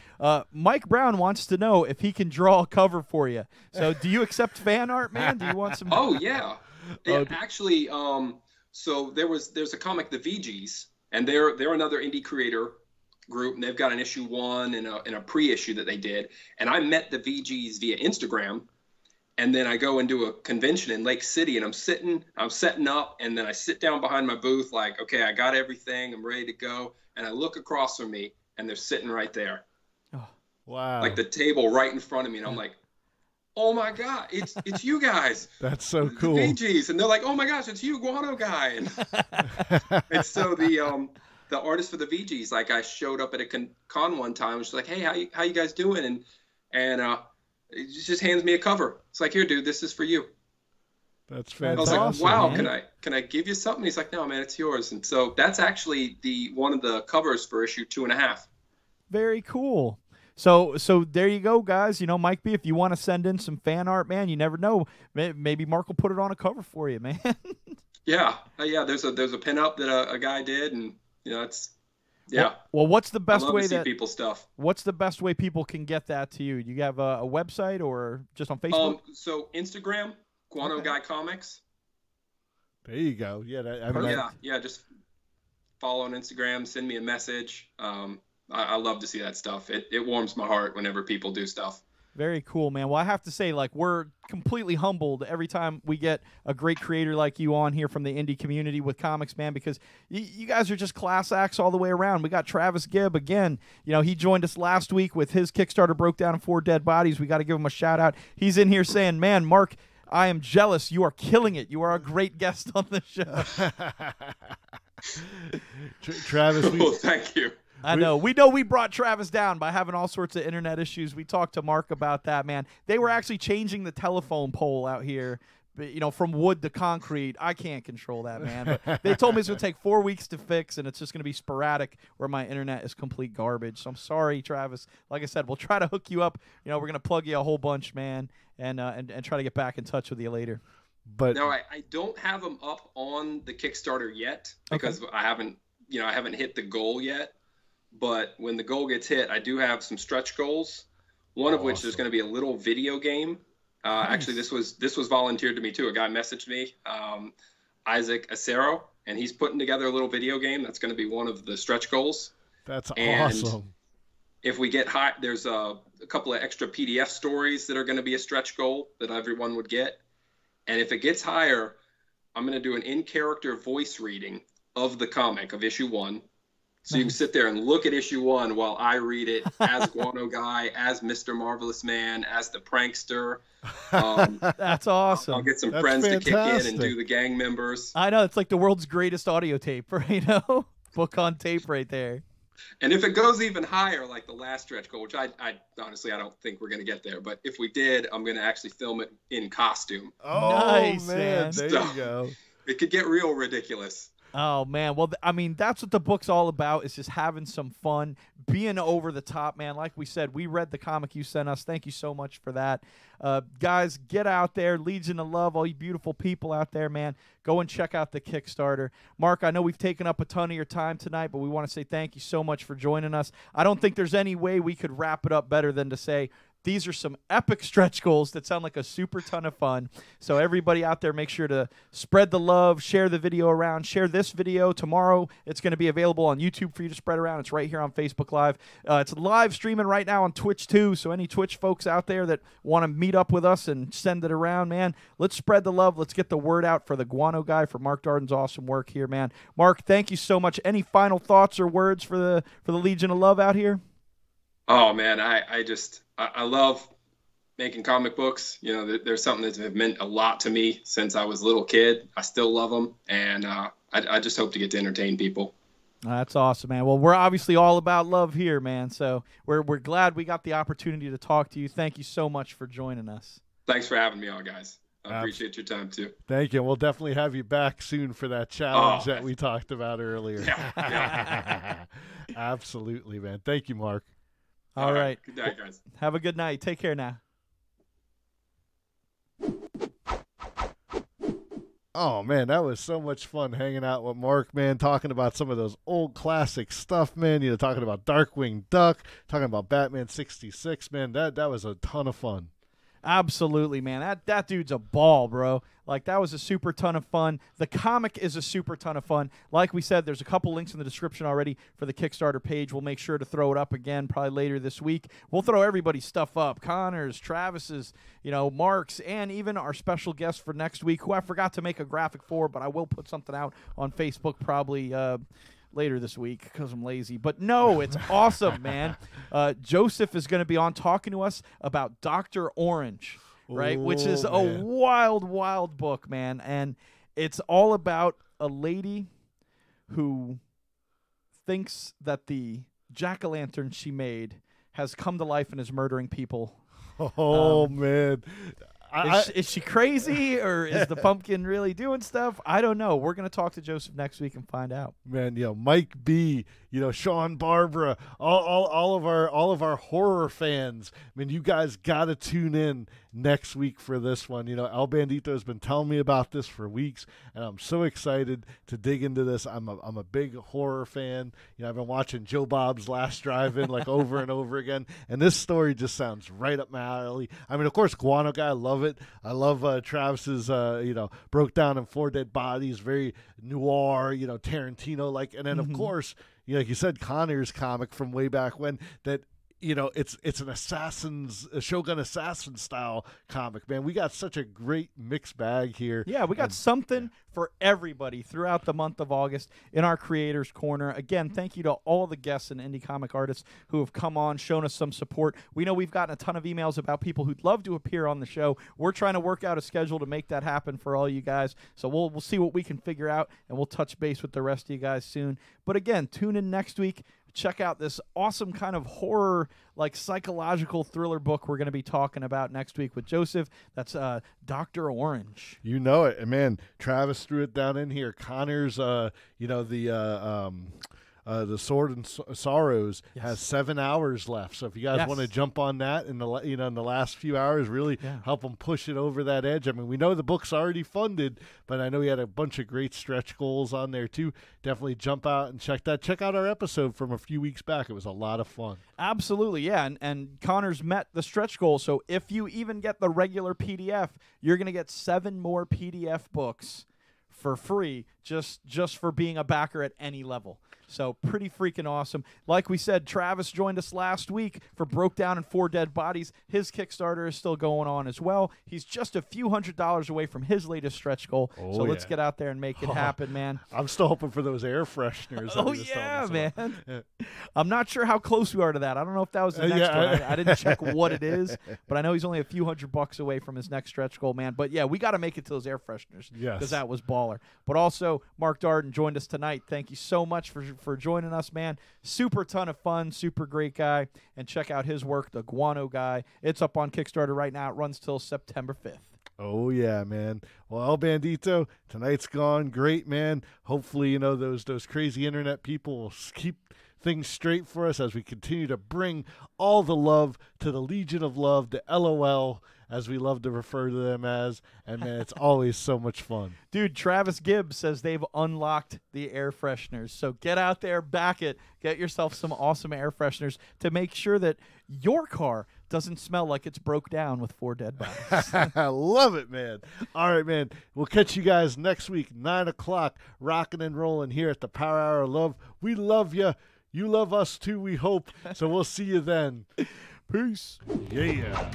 Speaker 2: Mike Brown wants to know if he can draw a cover for you. So do you accept fan art, man? Do you want some?
Speaker 3: Oh, yeah. Actually, so there's a comic, The VGs, and they're another indie creator group, and they've got an issue 1 and a pre-issue that they did. And I met the VGs via Instagram. And then I go into a convention in Lake City, and I'm setting up, and then I sit down behind my booth like, okay, I got everything, I'm ready to go. And I look across from me, and they're sitting right there.
Speaker 2: Oh,
Speaker 1: wow.
Speaker 3: Like the table right in front of me, and I'm like, oh my God, it's you guys.
Speaker 1: That's so cool.
Speaker 3: The VGs. And they're like, oh my gosh, it's you, Guano Guy. And so the artist for the VGs, like, I showed up at a con one time, and she's like, hey, how you guys doing? And he just hands me a cover. It's like, here, dude, this is for you.
Speaker 1: That's fantastic.
Speaker 3: I was like, wow, man. Can I give you something? He's like, no, man, it's yours. And so that's actually one of the covers for issue 2.5.
Speaker 2: Very cool. So there you go, guys. Mike B, if you want to send in some fan art, man, you never know. Maybe Mark will put it on a cover for you, man.
Speaker 3: Yeah. There's a pinup that a guy did, and it's. Yeah.
Speaker 2: Well, what's the best way
Speaker 3: that people's stuff?
Speaker 2: What's the best way people can get that to you? Do you have a website or just on Facebook?
Speaker 3: So Instagram, Guano Guy Comics.
Speaker 1: There you go. Yeah.
Speaker 3: Just follow on Instagram. Send me a message. I love to see that stuff. It warms my heart whenever people do stuff.
Speaker 2: Very cool, man. Well, I have to say, like, we're completely humbled every time we get a great creator like you on here from the indie community with comics, man, because you guys are just class acts all the way around. We got Travis Gibb again. He joined us last week with his Kickstarter Broke Down in 4 Dead Bodies. We got to give him a shout out. He's in here saying, man, Mark, I am jealous. You are killing it. You are a great guest on the show.
Speaker 1: Travis,
Speaker 3: thank you.
Speaker 2: I know. We brought Travis down by having all sorts of internet issues. We talked to Mark about that, man. They were actually changing the telephone pole out here from wood to concrete. I can't control that, man. But they told me it's going to take 4 weeks to fix, and it's just going to be sporadic where my internet is complete garbage. So I'm sorry, Travis. Like I said, we'll try to hook you up. We're going to plug you a whole bunch, man, and try to get back in touch with you later.
Speaker 1: But
Speaker 3: no, I don't have them up on the Kickstarter yet because I haven't hit the goal yet. But when the goal gets hit, I do have some stretch goals. One of which is going to be a little video game. Nice. Actually, this was volunteered to me too. A guy messaged me, Isaac Acero, and he's putting together a little video game that's going to be one of the stretch goals.
Speaker 1: That's
Speaker 3: and
Speaker 1: awesome.
Speaker 3: If we get high, there's a couple of extra PDF stories that are going to be a stretch goal that everyone would get. And if it gets higher, I'm going to do an in-character voice reading of the comic of issue 1. So you can sit there and look at issue 1 while I read it as Guano Guy, as Mr. Marvelous Man, as the prankster.
Speaker 2: That's awesome.
Speaker 3: I'll get some friends to kick in and do the gang members.
Speaker 2: I know. It's like the world's greatest audio tape, book on tape right there.
Speaker 3: And if it goes even higher, like the last stretch goal, which I honestly, I don't think we're going to get there. But if we did, I'm going to actually film it in costume.
Speaker 1: Oh,
Speaker 2: nice,
Speaker 1: man. There you go.
Speaker 3: It could get real ridiculous.
Speaker 2: Oh, man. Well, I mean, that's what the book's all about, is just having some fun, being over the top, man. Like we said, we read the comic you sent us. Thank you so much for that. Guys, get out there. Legion of Love, all you beautiful people out there, man. Go and check out the Kickstarter. Mark, I know we've taken up a ton of your time tonight, but we want to say thank you so much for joining us. I don't think there's any way we could wrap it up better than to say, these are some epic stretch goals that sound like a super ton of fun. So everybody out there, make sure to spread the love, share the video around, share this video. Tomorrow, it's going to be available on YouTube for you to spread around. It's right here on Facebook Live. It's live streaming right now on Twitch, too. So any Twitch folks out there that want to meet up with us and send it around, man, let's spread the love. Let's get the word out for the Guano Guy, for Mark Darden's awesome work here, man. Mark, thank you so much. Any final thoughts or words for the Legion of Love out here?
Speaker 3: Oh, man, I love making comic books. There's something that have meant a lot to me since I was a little kid. I still love them, and I just hope to get to entertain people.
Speaker 2: That's awesome, man. Well, we're obviously all about love here, man, so we're glad we got the opportunity to talk to you. Thank you so much for joining us.
Speaker 3: Thanks for having me on, guys. I appreciate your time, too.
Speaker 1: Thank you. We'll definitely have you back soon for that challenge that we talked about earlier.
Speaker 3: Yeah.
Speaker 1: Absolutely, man. Thank you, Mark.
Speaker 2: All right.
Speaker 3: Good night, guys.
Speaker 2: Have a good night. Take care now.
Speaker 1: Oh, man, that was so much fun hanging out with Mark, man, talking about some of those old classic stuff, man. Talking about Darkwing Duck, talking about Batman 66, man. That was a ton of fun.
Speaker 2: Absolutely, man. That dude's a ball, bro. Like, that was a super ton of fun. The comic is a super ton of fun. Like we said, there's a couple links in the description already for the Kickstarter page. We'll make sure to throw it up again probably later this week. We'll throw everybody's stuff up. Connor's, Travis's, Mark's, and even our special guest for next week, who I forgot to make a graphic for, but I will put something out on Facebook probably later this week because I'm lazy. But no, it's awesome, man. Joseph is going to be on talking to us about Dr. Orange, right? Which is a wild, wild book, man. And it's all about a lady who thinks that the jack-o'-lantern she made has come to life and is murdering people.
Speaker 1: Oh, man.
Speaker 2: Is she crazy, or is the pumpkin really doing stuff? I don't know. We're going to talk to Joseph next week and find out.
Speaker 1: Man, Mike B, Sean Barbara, all of our horror fans. I mean, you guys got to tune in next week for this one. El Bandito has been telling me about this for weeks, and I'm so excited to dig into this. I'm a big horror fan. I've been watching Joe Bob's Last Drive-In like over and over again, and this story just sounds right up my alley. I mean, of course, Guano Guy, I love it. I love Travis's, Broke Down in 4 Dead Bodies, very noir, Tarantino-like, and then of course, like you said, Connor's comic from way back when that. It's a Shogun Assassin style comic, man. We got such a great mixed bag here.
Speaker 2: Yeah, we got something for everybody throughout the month of August in our Creators Corner. Again, thank you to all the guests and indie comic artists who have come on, shown us some support. We know we've gotten a ton of emails about people who'd love to appear on the show. We're trying to work out a schedule to make that happen for all you guys. So we'll see what we can figure out, and we'll touch base with the rest of you guys soon. But again, tune in next week. check out this awesome kind of horror, like psychological thriller book we're going to be talking about next week with Joseph. That's Dr. Orange.
Speaker 1: You know it. And man, Travis threw it down in here. Connor's, the Sword and Sorrows has 7 hours left. So if you guys want to jump on that in the last few hours, really help them push it over that edge. I mean, we know the book's already funded, but I know he had a bunch of great stretch goals on there too. Definitely jump out and check that. Check out our episode from a few weeks back. It was a lot of fun.
Speaker 2: Absolutely, yeah. And Connor's met the stretch goal. So if you even get the regular PDF, you're going to get 7 more PDF books for free just for being a backer at any level. So pretty freaking awesome. Like we said, Travis joined us last week for Broke Down and 4 Dead Bodies. His Kickstarter is still going on as well. He's just a few $100s away from his latest stretch goal. So let's get out there and make it happen, man.
Speaker 1: I'm still hoping for those air fresheners.
Speaker 2: Oh, yeah, man. I'm not sure how close we are to that. I don't know if that was the next one. I didn't check what it is, but I know he's only a few $100 away from his next stretch goal, man. But, yeah, we got to make it to those air fresheners because that was baller. But also, Mark Darden joined us tonight. Thank you so much for joining us, man. Super ton of fun, super great guy. And check out his work, the Guano Guy. It's up on Kickstarter right now. It runs till September 5th.
Speaker 1: Oh, yeah, man. Well, Bandito, tonight's gone great, man. Hopefully, those crazy internet people will keep things straight for us as we continue to bring all the love to the Legion of Love, the LOL, as we love to refer to them as. And, man, it's always so much fun.
Speaker 2: Dude, Travis Gibbs says they've unlocked the air fresheners. So get out there, back it. Get yourself some awesome air fresheners to make sure that your car doesn't smell like it's broke down with 4 dead bodies.
Speaker 1: I love it, man. All right, man. We'll catch you guys next week, 9 o'clock, rocking and rolling here at the Power Hour of Love. We love you. You love us, too, we hope. So we'll see you then.
Speaker 2: Peace.
Speaker 1: Yeah.